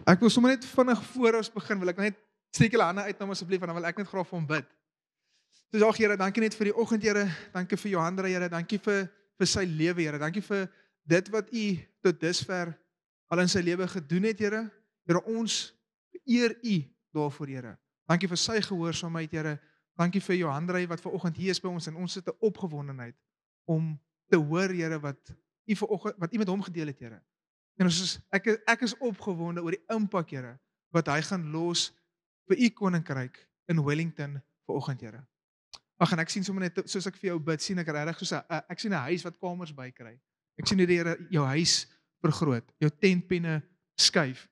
Ek wil sommer net vinnig voor ons begin, wil ek net steek julle hande uitnom asseblief, en dan wil ek net graag vir hom bid. Dus ag Here, dankie net vir die oggend, Here. Dankie vir Johanna, Here. Dankie vir sy lewe, Here. Dankie vir dit wat U tot dusver al in sy lewe gedoen het, Here. Here, ons eer U daarvoor, Here. Dankie vir sy gehoorsaamheid, Here. Dankie vir Johanna wat vanoggend hier is by ons, en ons het 'n opgewondenheid om te hoor, Here, wat U met hom gedeel het, Here. En ek is opgewonde oor die impak, Here, wat hy gaan los vir U koninkryk in Wellington vanoggend, Here. Ag, en ek sien sommer net, soos ek vir jou bid, sien ek regtig soos ek sien 'n huis wat kamers bykry. Ek sien hoe die Here jou huis vergroot, jou tentpenne skuif.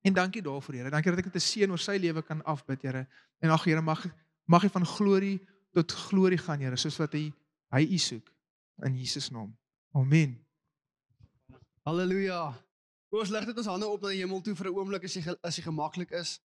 En dankie daarvoor, Here. Dankie dat ek dit 'n seën oor sy lewe kan afbid, Here. En ag Here, mag hy van glorie tot glorie gaan, Here, soos wat hy U soek. In Jesus naam. Amen. Halleluja. Ons lig dit ons hande op na die hemel toe vir 'n oomblik as jy gemaklik is.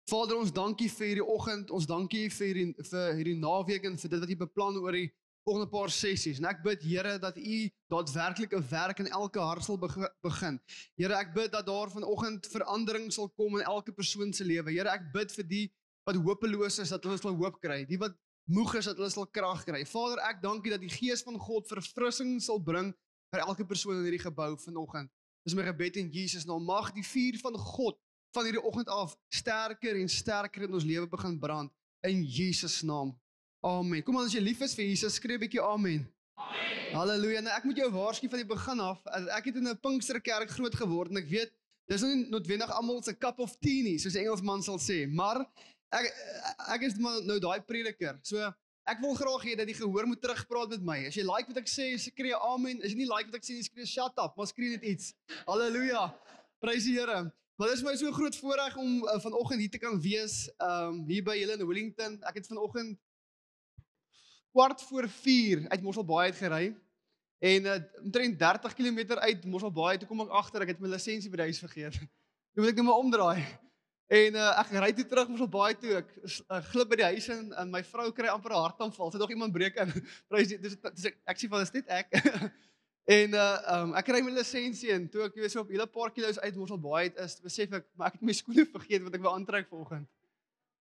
Vader, ons dankie vir hierdie oggend, ons dankie vir hierdie naweek en vir dit wat U beplan oor die volgende paar sessies. En ek bid, Here, dat U daadwerklik 'n werk in elke hart sal begin. Here, ek bid dat daar vanoggend verandering sal kom in elke persoon se lewe. Here, ek bid vir die wat hopeloos is, dat hulle sal hoop kry. Die wat moeg is, dat hulle sal krag kry. Vader, ek dankie dat die Gees van God verfrissing sal bring vir elke persoon in hierdie gebou vanoggend. Dis my gebed in Jesus naam. Mag die vuur van God van hierdie oggend af sterker en sterker in ons lewe begin brand in Jesus naam. Amen. Kom aan, as jy lief is vir Jesus, skree 'n bietjie amen. Amen. Halleluja. Nou, ek moet jou waarsku van die begin af. Ek het in 'n Pinksterkerk groot geword en ek weet dis nie noodwendig almal se cup of tea nie, soos 'n Engelsman sal sê, maar ek is nou daai prediker. So ek wil graag hê dat die gehoor moet terugpraat met my. As jy like wat ek sê, skree amen. As jy nie like wat ek sê, skree shut up, maar skree net iets. Halleluja. Prys die Here. Maar dit is my so groot voorreg om vanoggend hier te kan wees, hier by julle in Wellington. Ek het vanoggend 3:15 uit Mosselbaai uit gery en omtrent 30 km uit Mosselbaai toe kom ek agter ek het my lisensie by die huis vergeet. Toe moet ek net maar omdraai. En ek ry toe terug Mosselbaai toe. Ek glip by die huis in en my vrou kry amper 'n hartaanval. Sy het nog iemand breek in. Dus ek sê van dis net ek. En ek kry my lisensie en toe ek so op 'n paar kilos uit Mosselbaai uit is, besef ek, maar ek het my skoene vergeet wat ek wou aantrek vanoggend.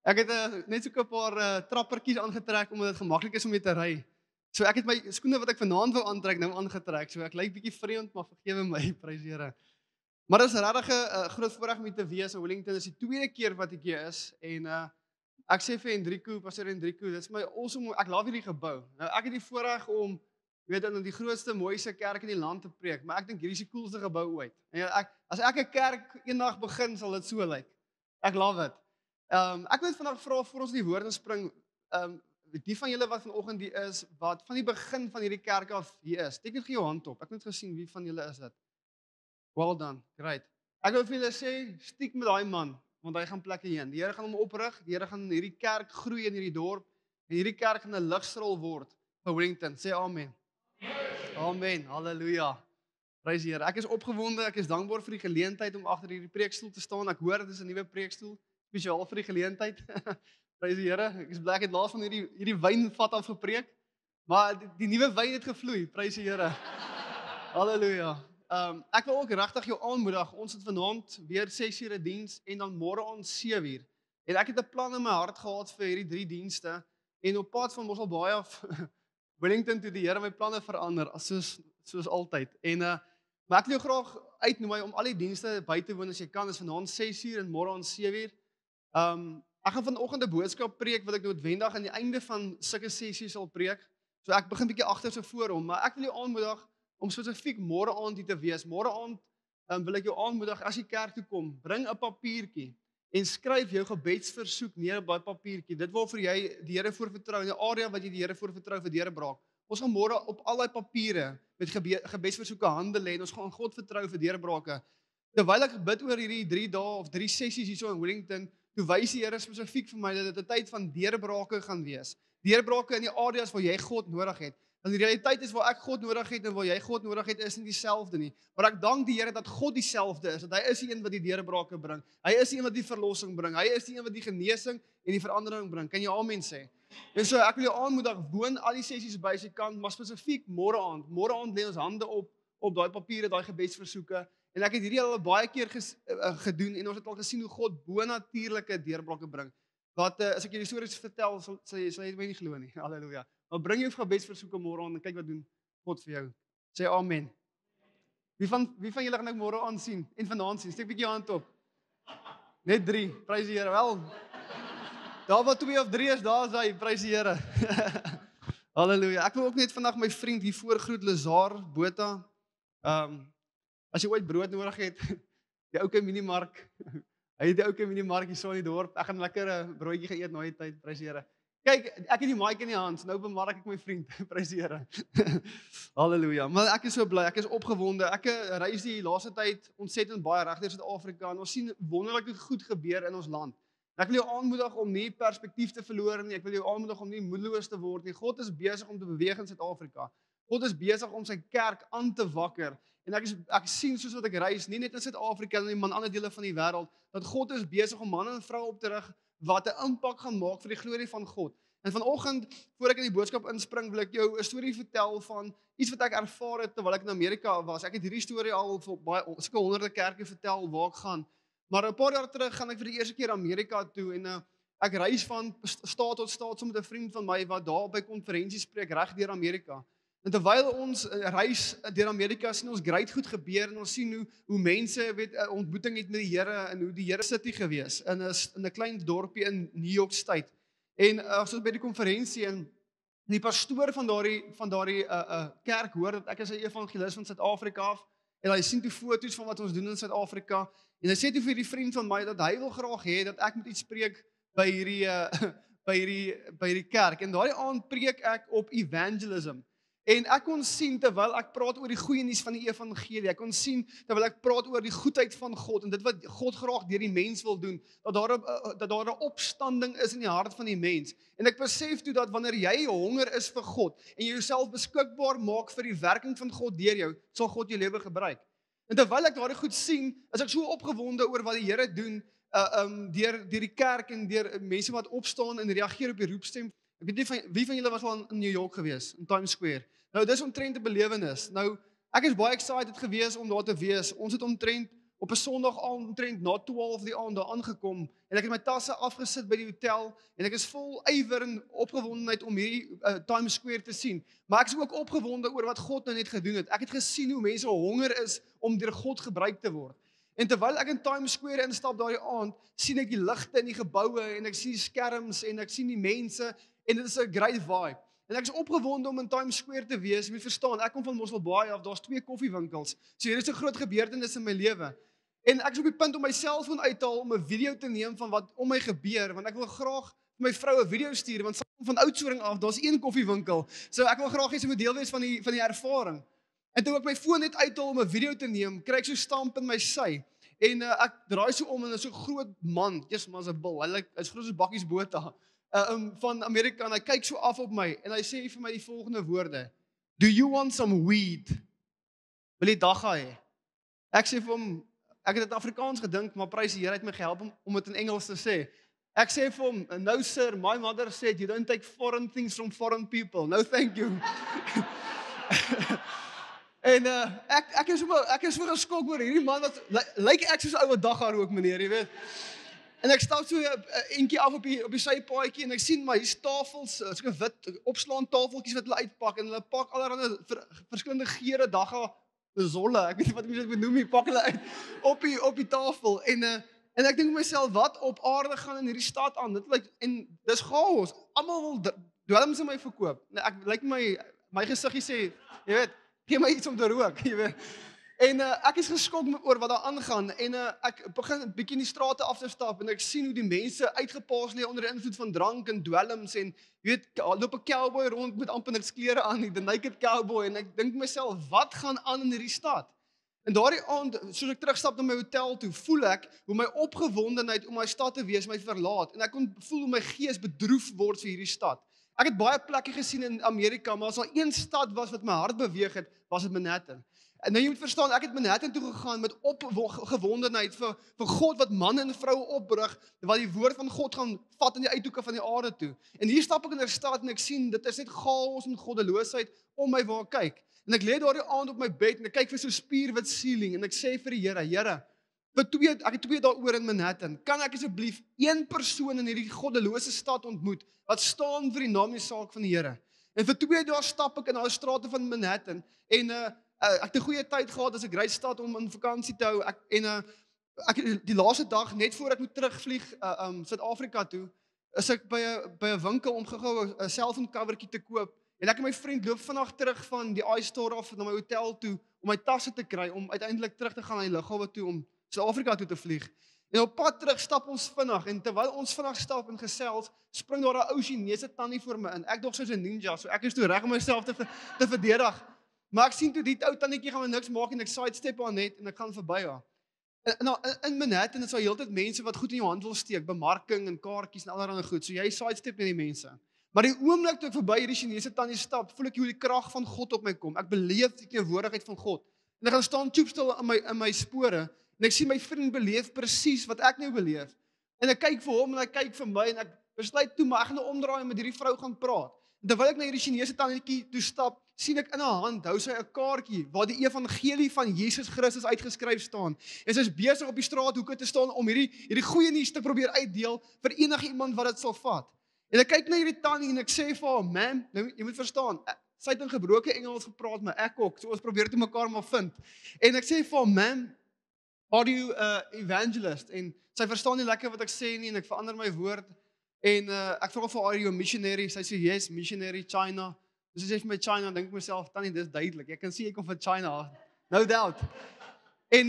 Ek het net so 'n paar trappertjies aangetrek omdat dit gemaklik is om mee te ry. So ek het my skoene wat ek vanaand wou aantrek nou aangetrek. So ek lyk bietjie vreemd, maar vergewe my, prys die Here. Maar dit is regtig 'n groot voorreg om hier te wees in Wellington. Dit is die tweede keer wat ek hier is en ek sê vir Hendrico, Pastor Hendrico, dit is my awesome, ek love hierdie gebou. Nou ek het die voorreg om in die grootste, mooiste kerk in die land te preek, maar ek dink hierdie is die coolste gebou ooit. En as ek 'n kerk eendag begin, sal dit so lyk. Ek love it. Ek wil vandag vra voor ons in die woord inspring, die van julle wat vanoggend hier is, wat van die begin van hierdie kerk af hier is, steek net jou hand op. Ek het net gesien wie van julle is dit. Well done, great. Ek wil vir julle sê, stiek met daai man, want hy gaan plekke heen. Die Here gaan hom oprig, die Here gaan hierdie kerk groei in hierdie dorp, en hierdie kerk gaan 'n ligstraal word vir Wellington. Sê amen. Amen, halleluja. Prys die Here. Ek is opgewonde, ek is dankbaar vir die geleentheid om agter hierdie preekstoel te staan. Ek hoor dit is 'n nuwe preekstoel, spesiaal vir die geleentheid. Prys die Here. Ek is bly ek het laas van hierdie wynvat af gepreek, maar die nuwe wyn het gevloei. Prys die Here. Halleluja. Ek wil ook regtig jou aanmoedig. Ons het vanaand weer 6 ure diens en dan môre aand 7 uur. En ek het 'n plan in my hart gehad vir hierdie 3 dienste en op pad van Mosselbaai af Wellington toe die Here my planne verander soos altyd. En maar ek wil jou graag uitnooi om al die dienste by te woon as jy kan. Dit is vanaand 6 uur en môre aand 7 uur. Ek gaan vanoggend 'n boodskap preek wat ek noodwendig aan die einde van sulke sessies sal preek. So ek begin bietjie agter so voor hom, maar ek wil jou aanmoedig om spesifiek môre aand hier te wees. Môre aand wil ek jou aanmoedig as jy kerk toe kom, bring 'n papiertjie en skryf jou gebedsversoek neer op daai papiertjie. Dit waarvoor jy die Here voor vertrou, in die area wat jy die Here voor vertrou vir deurbraak. Ons gaan môre op al daai papiere met gebedsversoeke hande lê en ons gaan God vertrou vir deurbrake. Terwyl ek bid oor hierdie 3 dae of 3 sessies hierso in Wellington, toe wys die Here spesifiek vir my dat dit 'n tyd van deurbrake gaan wees. Deurbrake in die areas waar jy God nodig het. En die realiteit is waar ek God nodig het en waar jy God nodig het is nie dieselfde nie. Maar ek dank die Here dat God dieselfde is, dat hy is die een wat die deurbrake bring. Hy is die een wat die verlossing bring. Hy is die een wat die genesing en die verandering bring. Kan jy amen sê? En so ek wil jou aanmoedig, woon al die sessies by as jy kan, maar spesifiek môre aand lê ons hande op op daai papiere, daai gebedsversoeke. En ek het hierdie al baie keer gedoen en ons het al gesien hoe God bonatuurlike deurbrake bring. Wat as ek julle stories vertel, sal jy my nie glo nie. Halleluja. Maar bring jou gebedsversoeke môre aan en kyk wat doen God vir jou. Sê amen. Wie van julle gaan ek môre aan sien en vanaand sien? Steek 'n bietjie hand op. Net 3. Prys die Here wel. Daar waar 2 of 3 is, daar is hy. Prys die Here. Halleluja. Ek wil ook net vandag my vriend hier voor groet, Lazar Botha. As jy ooit brood nodig het, die ouke minimark. Hy het die ouke minimark hier so in die dorp. Ek gaan lekker 'n broodjie geëet na die tyd. Prys die Here. Kyk, ek het die mic in die hand. Nou bemark ek my vriend. Prys die Here. Halleluja. Maar ek is so bly. Ek is opgewonde. Ek reis die laaste tyd ontsettend baie reg deur Suid-Afrika en ons sien wonderlike goed gebeur in ons land. En ek wil jou aanmoedig om nie perspektief te verloor nie. Ek wil jou aanmoedig om nie moedeloos te word nie. God is besig om te beweeg in Suid-Afrika. God is besig om sy kerk aan te wakker. En ek sien soos wat ek reis, nie net in Suid-Afrika nie, maar in ander dele van die wêreld, dat God is besig om manne en vroue op te rig wat 'n impak gaan maak vir die glorie van God. En vanoggend, voor ek in die boodskap inspring, wil ek jou 'n storie vertel van iets wat ek ervaar het terwyl ek in Amerika was. Ek het hierdie storie al vir baie sulke honderde kerke vertel waar ek gaan. Maar 'n paar jaar terug gaan ek vir die eerste keer Amerika toe en ek reis van staat tot staat saam met 'n vriend van my wat daar by konferensies spreek reg deur Amerika. En terwyl ons reis deur Amerika, sien ons great goed gebeur en ons sien hoe mense weet 'n ontmoeting het met die Here en hoe die Here City gewees in 'n klein dorpie in New York State. En ons by die konferensie en die pastoor van daardie kerk hoor dat ek is 'n evangelis van Suid-Afrika af en hy sien toe foto's van wat ons doen in Suid-Afrika en hy sê toe vir die vriend van my dat hy wil graag hê dat ek moet iets spreek by hierdie kerk. En daardie aand preek ek op evangelism. En ek kon sien terwyl ek praat oor die goeie nuus van die evangelie, ek kon sien terwyl ek praat oor die goedheid van God en dit wat God graag deur die mens wil doen, dat daar 'n opstanding is in die hart van die mens. En ek besef toe dat wanneer jy honger is vir God en jy jouself beskikbaar maak vir die werking van God deur jou, sal God jou lewe gebruik. En terwyl ek daardie goed sien, is ek so opgewonde oor wat die Here doen deur die kerk en deur mense wat opstaan en reageer op die roepstem. Ek weet nie wie van julle was al in New York gewees, in Times Square. Nou, dis omtrent 'n belewenis. Nou, ek is baie excited gewees om daar te wees. Ons het omtrent op 'n Sondag aand omtrent na 12 die aand daar aangekom en ek het my tasse afgesit by die hotel en ek is vol ywer en opgewondenheid om hierdie Times Square te sien. Maar ek is ook opgewonde oor wat God nou net gedoen het. Ek het gesien hoe mense honger is om deur God gebruik te word. En terwyl ek in Times Square instap daardie aand, sien ek die ligte in die geboue en ek sien die skerms en ek sien die mense en dit is 'n great vibe. En ek is opgewonde om in Times Square te wees. Jy moet verstaan, ek kom van Mossel Baai af, daar's 2 koffiewinkels. So hier is 'n groot gebeurtenis in my lewe. En ek is op die punt om my selfoon uit te haal om 'n video te neem van wat om my gebeur, want ek wil graag vir my vrou 'n video stuur want sy kom van Oudtshoorn af, daar's 1 koffiewinkel. So ek wil graag hê sy moet deel wees van die ervaring. En toe ek my foon net uithaal om 'n video te neem, kry ek so stamp in my sy. En ek draai so om en is so 'n groot man, Jesus man's 'n bil. Hy's groot soos bakkies Botha. Van Amerika en hy kyk so af op my en hy sê vir my die volgende woorde: "Do you want some weed?" Wil jy dagga hê? Ek sê vir hom, ek het dit Afrikaans gedink, maar prys die Here het my gehelp om dit in Engels te sê. Ek sê vir hom, "No sir, my mother said you don't take foreign things from foreign people. No thank you." En ek is so geskok oor hierdie man wat lyk ek soos 'n ou wat dagga rook, meneer, jy weet. En ek stap so eentjie af op die sypaadjie en ek sien maar hier's tafels, so 'n wit opslaan tafeltjies wat hulle uitpak en hulle pak allerlei verskillende geure dagga zolle, ek weet nie wat mense dit moet noem nie, pak hulle uit op die tafel en ek dink vir myself, wat op aarde gaan in hierdie stad aan? Dit lyk en dis chaos. Almal wil dwelms in my verkoop. Nou ek lyk my gesiggie sê, jy weet, gee my iets om te rook, jy weet. En ek is geskok oor wat daar aangaan en ek begin 'n bietjie in die strate af te stap en ek sien hoe die mense uitgepaas lê onder die invloed van drank en dwelms en jy weet, loop 'n cowboy rond met amper niks klere aan nie, the naked cowboy en ek dink myself, wat gaan aan in hierdie stad? En daardie aand, soos ek terugstap na my hotel toe, voel ek hoe my opgewondenheid om my stad te wees my verlaat en ek kon voel hoe my gees bedroef word vir hierdie stad. Ek het baie plekke gesien in Amerika, maar as daar een stad was wat my hart beweeg het, was dit Manhattan. En nou jy moet verstaan, ek het Manhattan toe gegaan met opgewondenheid vir God wat manne en vroue oprig, wat die woord van God gaan vat in die uithoeke van die aarde toe. En hier stap ek in 'n stad en ek sien, dit is net chaos en goddeloosheid om my waar kyk. En ek lê daardie aand op my bed en ek kyk vir so spierwit ceiling en ek sê vir die Here, ek het 2 dae oor in Manhattan. Kan ek asseblief een persoon in hierdie goddelose stad ontmoet wat staan vir die naam en die saak van die Here? En vir 2 dae stap ek in daai strate van Manhattan en ek het 'n goeie tyd gehad, as 'n great stad om in vakansie te hou. Ek die laaste dag net voor ek moet terugvlieg Suid-Afrika toe, is ek by 'n winkel om gou 'n selfoon covertjie te koop. En ek en my vriend loop vinnig terug van die iStore af na my hotel toe om my tasse te kry om uiteindelik terug te gaan na die lughawe toe om Suid-Afrika toe te vlieg. En op pad terug stap ons vinnig en terwyl ons vinnig stap en gesels, spring daar 'n ou Chinese tannie voor my in. Ek dog sy's 'n ninja, so ek is toe reg om myself te verdedig. Maar ek sien toe die ou tannetjie gaan my niks maak en ek sidestep haar net en ek gaan verby haar. In Manhattan is daar heeltyd mense wat goed in jou hand wil steek, bemarking en kaartjies en allerlei goed. So jy sidestep net die mense. Maar die oomblik toe ek verby hierdie Chinese tannie stap, voel ek hoe die krag van God op my kom. Ek beleef die teenwoordigheid van God. En ek gaan staan toepstil in my spore en ek sien my vriend beleef presies wat ek nou beleef. En ek kyk vir hom en hy kyk vir my en ek besluit toe maar ek gaan nou omdraai en met hierdie vrou gaan praat. En terwyl ek na hierdie Chinese tannietjie toe stap, sien ek in haar hand hou sy 'n kaartjie waar die evangelie van Jesus Christus uitgeskryf staan. En sy is besig op die straathoeke te staan om hierdie goeie nuus te probeer uitdeel vir enige iemand wat dit sal vat. En ek kyk na hierdie tannie en ek sê vir haar, "Ma'am, nou jy moet verstaan, sy het in gebroke Engels gepraat, maar ek ook, so ons probeer dit mekaar maar vind." En ek sê vir haar, "Ma'am, are you evangelist?" En sy verstaan nie lekker wat ek sê nie en ek verander my woord. En ek vra vir haar, "Are you a missionary?" Sy sê, "Yes, missionary, China." Dus sy sê vir my China, dink ek myself, "Tannie, dis duidelik. Jy kan sien ek kom van China af." No doubt. En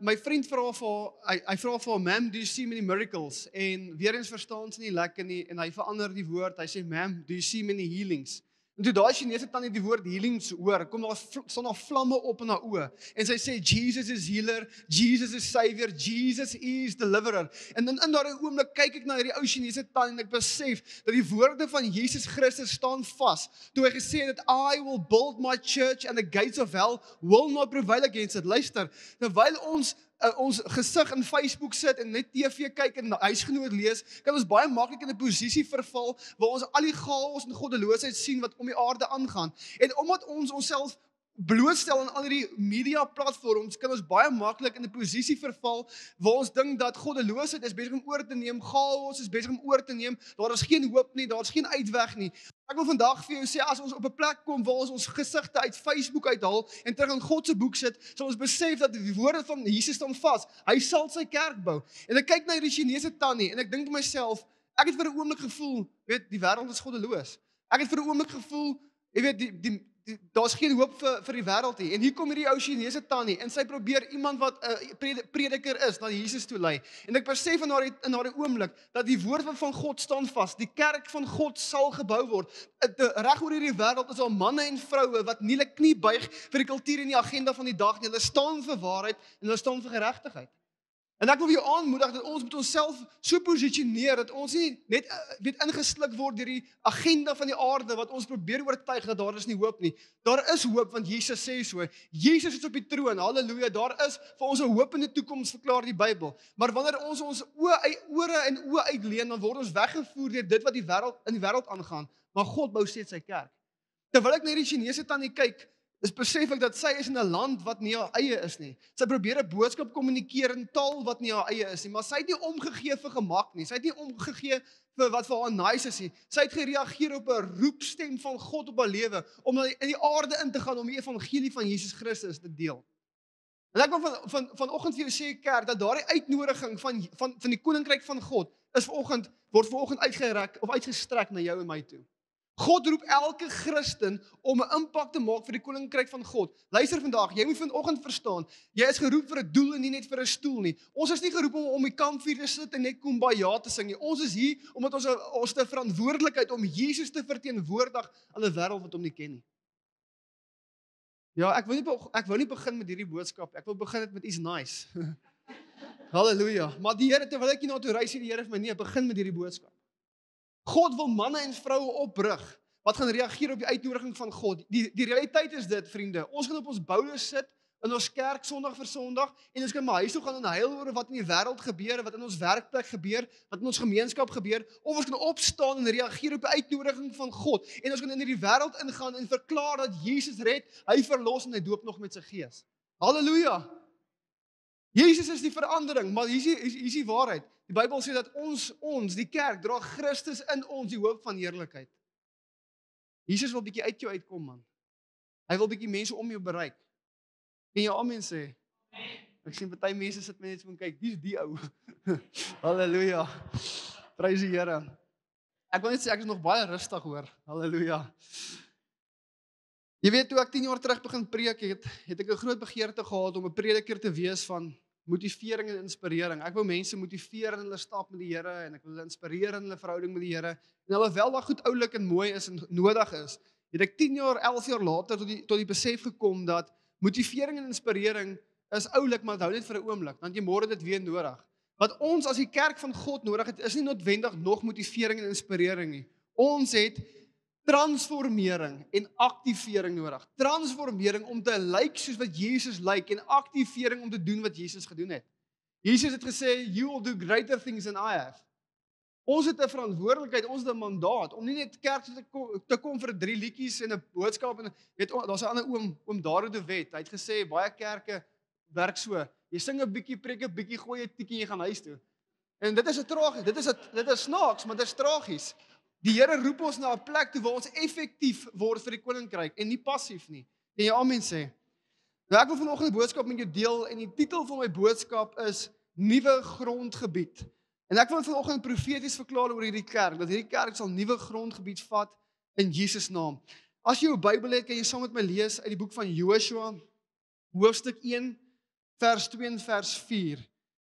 my vriend vra vir haar, hy vra vir haar, "Ma'am, do you see many miracles?" En weer eens verstaan sy nie lekker nie en hy verander die woord. Hy sê, "Ma'am, do you see many healings?" En toe daai Chinese tannie die woord healings hoor, kom daar staan daar vlamme op in haar oë. En sy sê, "Jesus is healer, Jesus is savior, Jesus is deliverer." En in daardie oomblik kyk ek na hierdie ou Chinese tannie en ek besef dat die woorde van Jesus Christus staan vas. Toe hy gesê het, "I will build my church and the gates of hell will not prevail against it." Luister, terwyl ons gesig in Facebook sit en net TV kyk en huisgenoot lees, kan ons baie maklik in 'n posisie verval waar ons al die chaos en goddeloosheid sien wat om die aarde aangaan. En omdat ons onsself blootstel aan al hierdie media platforms, kan ons baie maklik in 'n posisie verval waar ons dink dat goddeloosheid is besig om oor te neem, chaos is besig om oor te neem, daar is geen hoop nie, daar is geen uitweg nie. Ek wil vandag vir jou sê, as ons op 'n plek kom waar ons gesigte uit Facebook uithaal en terug in God se boek sit, sal ons besef dat die woorde van Jesus staan vas. Hy sal sy kerk bou. En ek kyk na hierdie Chinese tannie en ek dink vir myself, ek het vir 'n oomblik gevoel, weet, die wêreld is goddeloos. Ek het vir 'n oomblik gevoel, jy weet, daar's geen hoop vir die wêreld nie. En hier kom hierdie ou Chinese tannie en sy probeer iemand wat 'n prediker is na Jesus toe lei. En ek besef in daardie oomblik dat die woord van God staan vas. Die kerk van God sal gebou word. Reg oor hierdie wêreld is daar manne en vroue wat nie hulle knie buig vir die kultuur en die agenda van die dag nie. Hulle staan vir waarheid en hulle staan vir geregtigheid. En ek wil jou aanmoedig dat ons met onsself so posisioneer dat ons nie net ingesluk word deur die agenda van die aarde wat ons probeer oortuig dat daar is nie hoop nie. Daar is hoop want Jesus sê so. Jesus is op die troon. Halleluja. Daar is vir ons 'n hoop in die toekoms, verklaar die Bybel. Maar wanneer ons ore en oë uitleen, dan word ons weggevoer deur dit wat in die wêreld aangaan. Maar God bou steeds sy kerk. Terwyl ek na hierdie Chinese tannie kyk, besef ek dat sy is in 'n land wat nie haar eie is nie. Sy probeer 'n boodskap kommunikeer in taal wat nie haar eie is nie, maar sy het nie omgegee vir gemak nie. Sy het nie omgegee vir wat vir haar nice is nie. Sy het gereageer op 'n roepstem van God op haar lewe om in die aarde in te gaan om die evangelie van Jesus Christus te deel. En ek wil vanoggend vir jou sê, kerk, dat daardie uitnodiging van die koninkryk van God word vanoggend uitgereik of uitgestrek na jou en my toe. God roep elke Christen om 'n impak te maak vir die koninkryk van God. Luister vandag, jy moet vanoggend verstaan, jy is geroep vir 'n doel en nie net vir 'n stoel nie. Ons is nie geroep om die kampvuur te sit en net Kumbaya te sing nie. Ons is hier omdat ons 'n verantwoordelikheid om Jesus te verteenwoordig aan 'n wêreld wat hom nie ken nie. Ja, ek wil nie begin met hierdie boodskap. Ek wil begin met iets nice. Halleluja. Maar die Here, terwyl ek hier na toe ry, sê die Here vir my, nee, begin met hierdie boodskap. God wil manne en vroue oprig wat gaan reageer op die uitnodiging van God. Die realiteit is dit, vriende. Ons gaan op ons boue sit, in ons kerk Sondag vir Sondag en ons kan maar huis toe gaan en huil oor wat in die wêreld gebeur, wat in ons werkplek gebeur, wat in ons gemeenskap gebeur, of ons kan opstaan en reageer op die uitnodiging van God en ons kan in hierdie wêreld ingaan en verklaar dat Jesus red, hy verlos en hy doop nog met sy gees. Halleluja! Jesus is die verandering, maar hier is die waarheid. Die Bybel sê dat ons, die kerk, dra Christus in ons, die hoop van heerlikheid. Jesus wil bietjie uit jou uitkom, man. Hy wil bietjie mense om jou bereik. Kan jy amen sê? Ek sien party mense sit my net so en kyk, wie's die ou? Halleluja. Prys die Here. Ek wil net sê ek is nog baie rustig hoor. Halleluja. Jy weet, toe ek 10 jaar terug begin preek het ek 'n groot begeerte gehad om 'n prediker te wees van motivering en inspirering. Ek wou mense motiveer in hulle stap met die Here en ek wil hulle inspireer in hulle verhouding met die Here. En alhoewel dat goed oulik en mooi is en nodig is, het ek 10 jaar, 11 jaar later tot die besef gekom dat motivering en inspirering is oulik, maar dit hou net vir 'n oomblik, want jy môre dit weer nodig. Wat ons as die kerk van God nodig het, is nie noodwendig nog motivering en inspirering nie. Ons het transformering en aktivering nodig. Transformering om te lyk soos wat Jesus lyk en aktivering om te doen wat Jesus gedoen het. Jesus het gesê, you will do greater things than I have. Ons het 'n verantwoordelikheid, ons het 'n mandaat om nie net kerk te kom vir 3 liedjies en 'n boodskap en weet daar's 'n ander oom Dario de Wet. Hy het gesê baie kerke werk so. Jy sing 'n bietjie, preek 'n bietjie, gooi 'n tikkie en jy gaan huis toe. En dit is 'n tragies. Dit is snaaks, maar dit is tragies. Die Here roep ons na 'n plek toe waar ons effektief word vir die koninkryk en nie passief nie. Kan jy amen sê? Nou ek wil vanoggend 'n boodskap met jou deel en die titel van my boodskap is Nuwe Grondgebied. En ek wil vanoggend profeties verklaar oor hierdie kerk, dat hierdie kerk sal nuwe grondgebied vat in Jesus naam. As jy jou Bybel het, kan jy saam met my lees uit die boek van Joshua, hoofstuk 1, vers 2 en vers 4.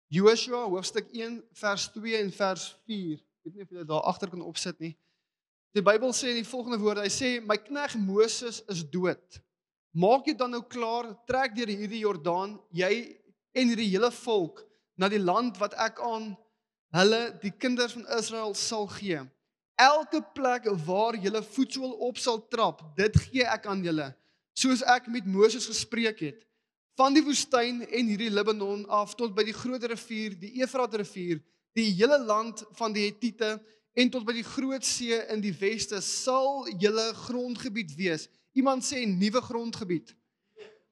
Joshua, hoofstuk 1, vers 2 en vers 4. Ek weet nie of jy dit daar agter kan opsit nie. Die Bybel sê in die volgende woorde, hy sê, my knegt Moses is dood. Maak jy dan nou klaar, trek deur hierdie Jordaan, jy en hierdie hele volk, na die land wat ek aan hulle, die kinders van Israel, sal gee. Elke plek waar julle voetsool op sal trap, dit gee ek aan julle, soos ek met Moses gespreek het. Van die woestyn en hierdie Libanon af tot by die groot rivier, die Efrat rivier, die hele land van die Hetiete en tot by die groot see in die weste sal julle grondgebied wees. Iemand sê nuwe grondgebied.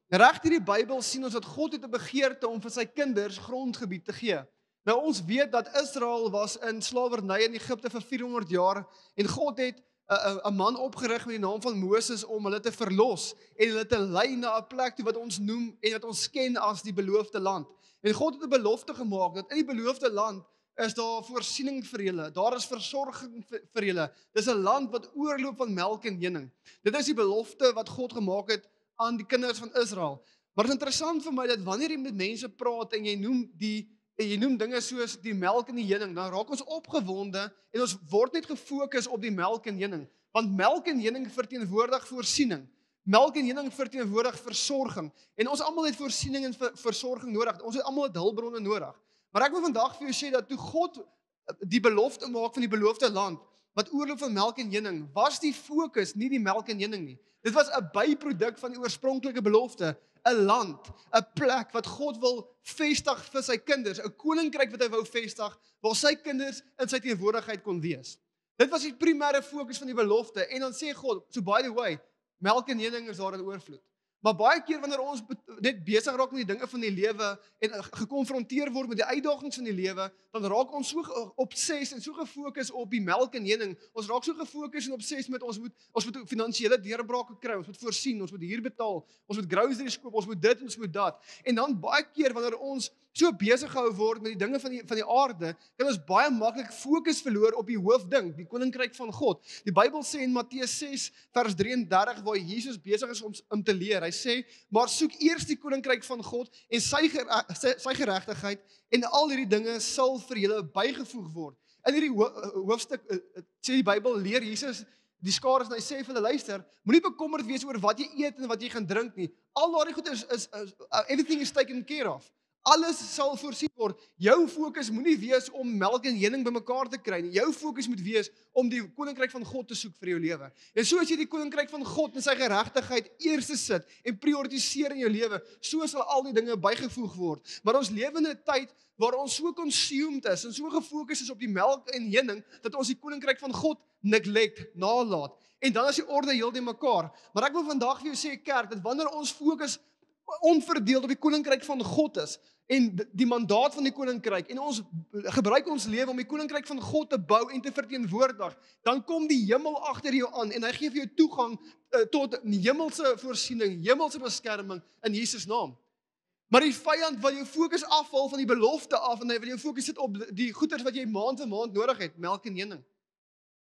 Reg hierdie Bybel sien ons dat God het 'n begeerte om vir sy kinders grondgebied te gee. Nou ons weet dat Israel was in slawerny in Egipte vir 400 jaar en God het 'n man opgerig met die naam van Moses om hulle te verlos en hulle te lei na 'n plek toe wat ons noem en wat ons ken as die beloofde land. En God het 'n belofte gemaak dat in die beloofde land is daar voorsiening vir julle. Daar is versorging vir julle. Dis 'n land wat oorloop van melk en honing. Dit is die belofte wat God gemaak het aan die kinders van Israel. Maar dit is interessant vir my dat wanneer jy met mense praat en jy noem dinge soos die melk en die honing, dan raak ons opgewonde en ons word net gefokus op die melk en honing. Want melk en honing verteenwoordig voorsiening. Melk en honing verteenwoordig versorging. En ons almal het voorsiening en versorging nodig. Ons het almal hulpbronne nodig. Maar ek wil vandag vir jou sê dat toe God die belofte maak van die beloofde land, wat oorloop van melk en honing, was die fokus nie die melk en honing nie. Dit was 'n byproduk van die oorspronklike belofte, 'n land, 'n plek wat God wil vestig vir sy kinders, 'n koninkryk wat hy wou vestig, waar sy kinders in sy teenwoordigheid kon wees. Dit was die primêre fokus van die belofte. En dan sê God, so by the way, melk en honing is daar in oorvloed. Maar baie keer wanneer ons net besig raak met die dinge van die lewe en gekonfronteer word met die uitdagings van die lewe, dan raak ons so obses en so gefokus op die melk en honing. Ons raak so gefokus en obses met ons moet finansiële deurbrake kry, ons moet voorsien, ons moet huur betaal, ons moet groceries koop, ons moet dit en ons moet dat. En dan baie keer wanneer ons so besig gehou word met die dinge van die aarde, kan ons baie maklik fokus verloor op die hoofding, die koninkryk van God. Die Bybel sê in Matteus 6 vers 33 waar Jesus besig is om te leer. Hy sê, maar soek eers die koninkryk van God en sy geregtigheid en al hierdie dinge sal vir julle bygevoeg word. In hierdie hoofstuk sê die Bybel leer Jesus die skares en hy sê vir hulle luister, moenie bekommerd wees oor wat jy eet en wat jy gaan drink nie. Al daardie goed is everything is taken care of. Alles sal voorsien word. Jou fokus moenie wees om melk en honing bymekaar te kry nie. Jou fokus moet wees om die koninkryk van God te soek vir jou lewe. En so as jy die koninkryk van God en sy geregtigheid eers sit en prioritiseer in jou lewe, so sal al die dinge bygevoeg word. Maar ons lewe in 'n tyd waar ons so consumed is en so gefokus is op die melk en honing dat ons die koninkryk van God neglect, nalat. En dan is die orde heeltemal mekaar. Maar ek wil vandag vir jou sê, kerk, dat wanneer ons fokus onverdeeld op die koninkryk van God is en die mandaat van die koninkryk en ons gebruik ons lewe om die koninkryk van God te bou en te verteenwoordig, dan kom die hemel agter jou aan en hy gee vir jou toegang tot hemelse voorsiening, hemelse beskerming in Jesus naam. Maar die vyand wil jou fokus afhaal van die belofte af en hy wil jou fokus sit op die goeders wat jy maand vir maand nodig het, melk en honing.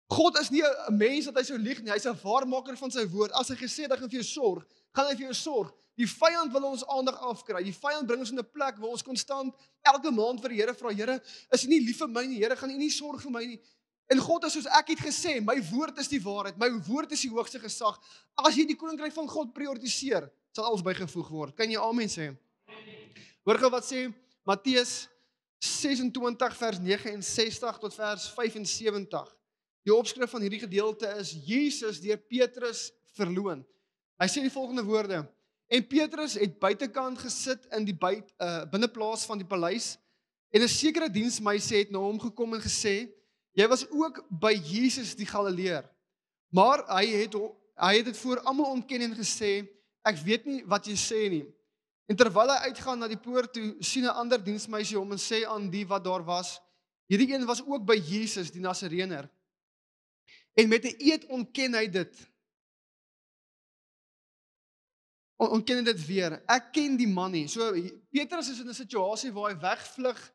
God is nie 'n mens dat hy sou lieg nie, hy's 'n waarmaker van sy woord. As hy gesê het hy gaan vir jou sorg, gaan hy vir jou sorg. Die vyand wil ons aandag afkry. Die vyand bring ons in 'n plek waar ons konstant elke maand vir die Here vra, Here, is U nie lief vir my nie? Here, gaan U nie sorg vir my nie? En God is soos ek het gesê, my woord is die waarheid, my woord is die hoogste gesag. As jy die koninkryk van God prioritiseer, sal alles bygevoeg word. Kan jy amen sê? Hoor gou wat sê Matteus 26 vers 69 tot vers 75. Die opskrif van hierdie gedeelte is Jesus deur Petrus verloon. Hy sê die volgende woorde: En Petrus het buitekant gesit in die binneplaas van die paleis, en 'n sekere diensmeisie het na hom gekom en gesê, jy was ook by Jesus die Galileër. Maar hy het dit voor almal ontken en gesê, ek weet nie wat jy sê nie. En terwyl hy uitgaan na die poort toe, sien 'n ander diensmeisie hom en sê aan die wat daar was, hierdie een was ook by Jesus die Nasareëner. En met 'n eed ontken hy dit. Ontken hy dit weer. Ek ken die man nie. So Petrus is in 'n situasie waar hy wegvlug.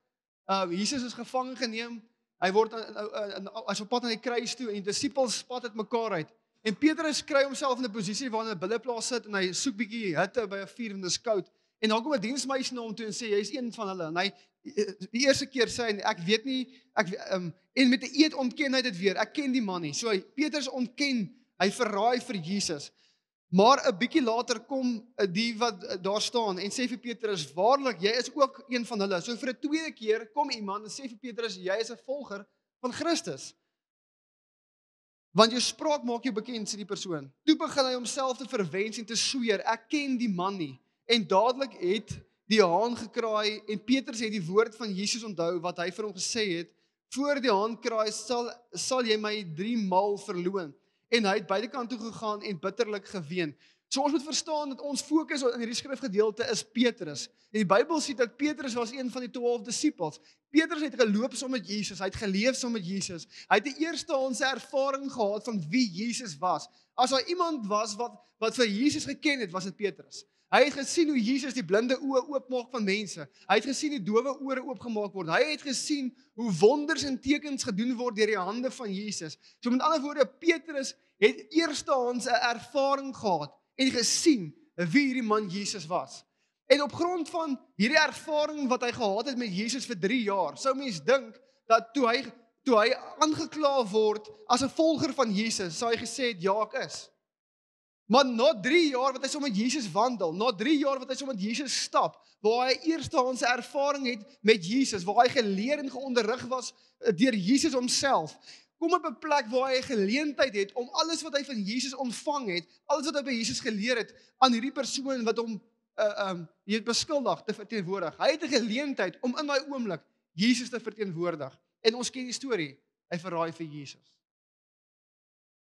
Jesus is gevange geneem. Hy word hy's op pad na die kruis toe en die disippels spat dit mekaar uit. En Petrus kry homself in 'n posisie waar hy in 'n billetplaas sit en hy soek bietjie hitte by 'n vuur en dit is koud. En dan kom 'n diensmeisie na hom toe en sê jy's een van hulle. En hy die eerste keer sê hy ek weet nie en met 'n eed ontken hy dit weer. Ek ken die man nie. So Petrus ontken, hy verraai vir Jesus. Maar 'n bietjie later kom die wat daar staan en sê vir Petrus, waarlik, jy is ook een van hulle. So vir 'n tweede keer kom iemand en sê vir Petrus, jy is 'n volger van Christus. Want jou spraak maak jou bekend, sê die persoon. Toe begin hy homself te verwens en te sweer, ek ken die man nie. En dadelik het die haan gekraai en Petrus het die woord van Jesus onthou wat hy vir hom gesê het, voor die haan kraai sal jy my 3 maal verloon. En hy het buitekant toe gegaan en bitterlik geween. So ons moet verstaan dat ons fokus in hierdie skrifgedeelte is Petrus. En die Bybel sê dat Petrus was een van die 12 disippels. Petrus het geloop saam met Jesus, hy het geleef saam met Jesus. Hy het die eerstehandse ervaring gehad van wie Jesus was. As daar iemand was wat vir Jesus geken het, was dit Petrus. Hy het gesien hoe Jesus die blinde oë oopmaak van mense. Hy het gesien die dowe ore oopgemaak word. Hy het gesien hoe wonders en tekens gedoen word deur die hande van Jesus. So met ander woorde, Petrus het eerstehands 'n ervaring gehad en gesien wie hierdie man Jesus was. En op grond van hierdie ervaring wat hy gehad het met Jesus vir 3 jaar, sou mens dink dat toe hy aangekla word as 'n volger van Jesus, sou hy gesê het, ja, ek is. Maar na 3 jaar wat hy saam met Jesus wandel, na 3 jaar wat hy saam met Jesus stap, waar hy eerstehandse ervaring het met Jesus, waar hy geleer en geonderrig was deur Jesus homself, kom op 'n plek waar hy 'n geleentheid het om alles wat hy van Jesus ontvang het, alles wat hy by Jesus geleer het, aan hierdie persoon wat hom beskuldig te verteenwoordig. Hy het 'n geleentheid om in daai oomblik Jesus te verteenwoordig. En ons ken die storie, hy verraai vir Jesus.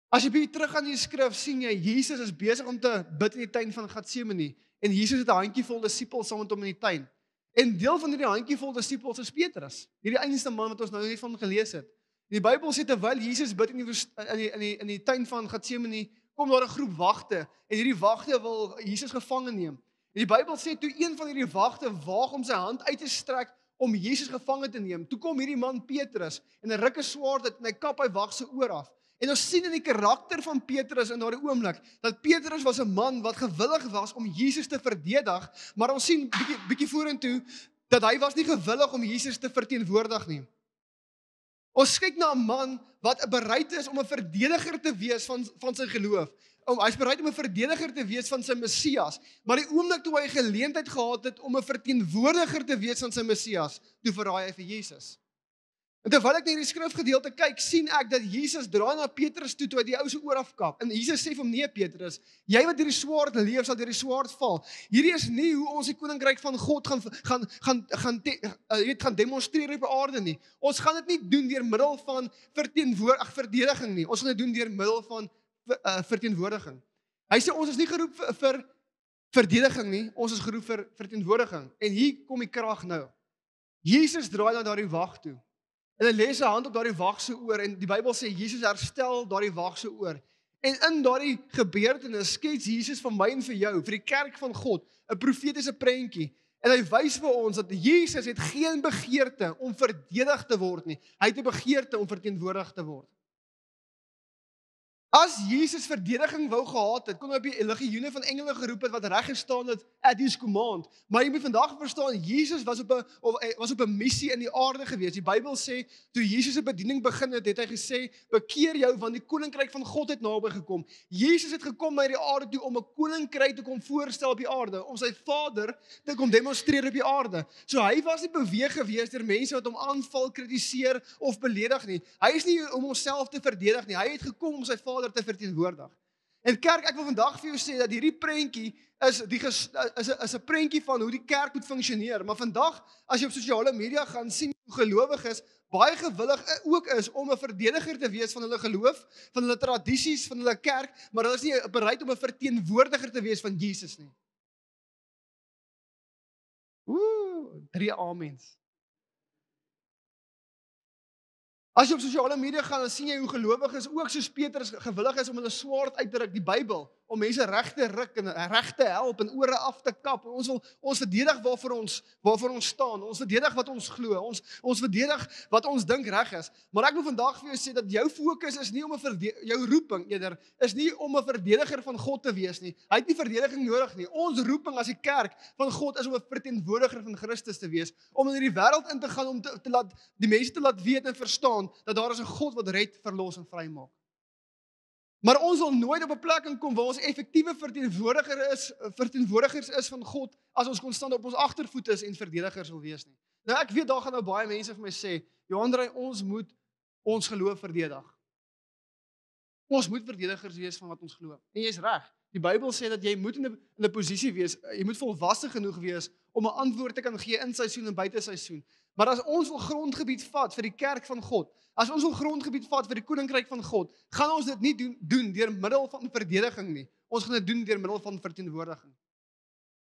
As jy bietjie terug aan die skrif, sien jy, Jesus is besig om te bid in die tuin van Getsemane, en Jesus het 'n handjievol disippels saam met hom in die tuin. En deel van hierdie handjievol disippels is Petrus, hierdie einste man wat ons nou net van gelees het. Die Bybel sê terwyl Jesus bid in die tuin van Getsemane, kom daar 'n groep wagte, en hierdie wagte wil Jesus gevange neem. En die Bybel sê toe een van hierdie wagte waag om sy hand uit te strek om Jesus gevange te neem, toe kom hierdie man Petrus en hy ruk 'n swaard uit en hy kap hy wag se oor af. En ons sien in die karakter van Petrus in daardie oomblik dat Petrus was 'n man wat gewillig was om Jesus te verdedig, maar ons sien bietjie vorentoe dat hy was nie gewillig om Jesus te verteenwoordig nie. Ons kyk na 'n man wat bereid is om 'n verdediger te wees van sy geloof. hy's bereid om 'n verdediger te wees van sy Messias, maar die oomblik toe hy geleentheid gehad het om 'n verteenwoordiger te wees van sy Messias, toe verraai hy vir Jesus. En terwyl ek na hierdie skrifgedeelte kyk, sien ek dat Jesus draai na Petrus toe hy die ou se oor afkap. En Jesus sê vir hom: "Nee Petrus, jy wat deur die swaard leef, sal deur die swaard val. Hierdie is nie hoe ons die koninkryk van God gaan demonstreer op aarde nie. Ons gaan dit nie doen deur middel van verdediging nie. Ons gaan dit doen deur middel van verteenwoordiging." Hy sê ons is nie geroep vir verdediging nie, ons is geroep vir verteenwoordiging. En hier kom die krag nou. Jesus draai na daardie wag toe. En hy lê sy hand op daardie wag se oor en die Bybel sê Jesus herstel daardie wag se oor. En in daardie gebeurtenis skets Jesus vir my en vir jou, vir die kerk van God, 'n profetiese prentjie. En hy wys vir ons dat Jesus het geen begeerte om verdedig te word nie. Hy het 'n begeerte om verteenwoordig te word. As Jesus verdediging wou gehad het, kon hy op die legioene van engele geroep het wat reg gestaan het at his command. Maar jy moet vandag verstaan, Jesus was op 'n missie in die aarde gewees. Die Bybel sê, toe Jesus se bediening begin het, het hy gesê, bekeer jou want die koninkryk van God het naby gekom. Jesus het gekom na die aarde toe om 'n koninkryk te kom voorstel op die aarde, om sy Vader te kom demonstreer op die aarde. So hy was nie beweeg gewees deur mense wat hom aanval, kritiseer of beledig nie. Hy is nie om homself te verdedig nie. Hy het gekom om sy Vader te verteenwoordig. En kerk, ek wil vandag vir jou sê dat hierdie prentjie is 'n prentjie van hoe die kerk moet funksioneer. Maar vandag, as jy op sosiale media gaan sien hoe gelowiges baie gewillig ook is om 'n verdediger te wees van hulle geloof, van hulle tradisies, van hulle kerk, maar hulle is nie bereid om 'n verteenwoordiger te wees van Jesus nie. 3 amens. As jy op sosiale media gaan, dan sien jy hoe gelowiges ook soos Petrus gewillig is om hulle swaard uit te ruk, die Bybel, om mense reg te ruk en reg te help en ore af te kap. Ons verdedig waarvoor ons staan. Ons verdedig wat ons glo. Ons verdedig wat ons dink reg is. Maar ek wil vandag vir jou sê dat jou fokus is nie om jou roeping eerder is nie om 'n verdediger van God te wees nie. Hy het nie verdediging nodig nie. Ons roeping as die kerk van God is om 'n verteenwoordiger van Christus te wees, om in hierdie wêreld in te gaan om te laat die mense te laat weet en verstaan dat daar is 'n God wat red, verlos en vrymaak. Maar ons wil nooit op 'n plek kom waar ons effektiewe verteenwoordigers is van God as ons konstant op ons agtervoete is en verdedigers wil wees nie. Nou ek weet daar gaan nou baie mense vir my sê, Johanrey, ons moet ons geloof verdedig. Ons moet verdedigers wees van wat ons glo. En jy's reg. Die Bybel sê dat jy moet in 'n posisie wees, jy moet volwasse genoeg wees om 'n antwoord te kan gee in seisoen en buite seisoen. Maar as ons wil grondgebied vat vir die kerk van God, as ons wil grondgebied vat vir die koninkryk van God, gaan ons dit nie doen deur middel van verdediging nie. Ons gaan dit doen deur middel van verteenwoordiging.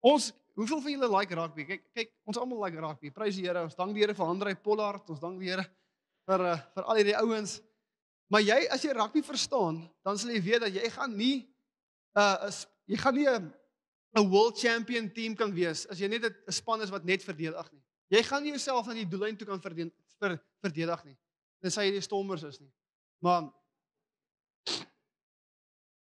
Hoeveel van julle like rugby? Kyk, ons almal like rugby. Prys die Here. Ons dank die Here vir Andrei Pollard. Ons dank die Here vir al hierdie ouens. Maar as jy rugby verstaan, dan sal jy weet dat jy gaan nie 'n world champion team kan wees as jy net 'n span is wat net verdedig nie. Jy gaan nie jouself na die doellyn toe kan verdedig nie. Dis jy die Stormers is nie. Maar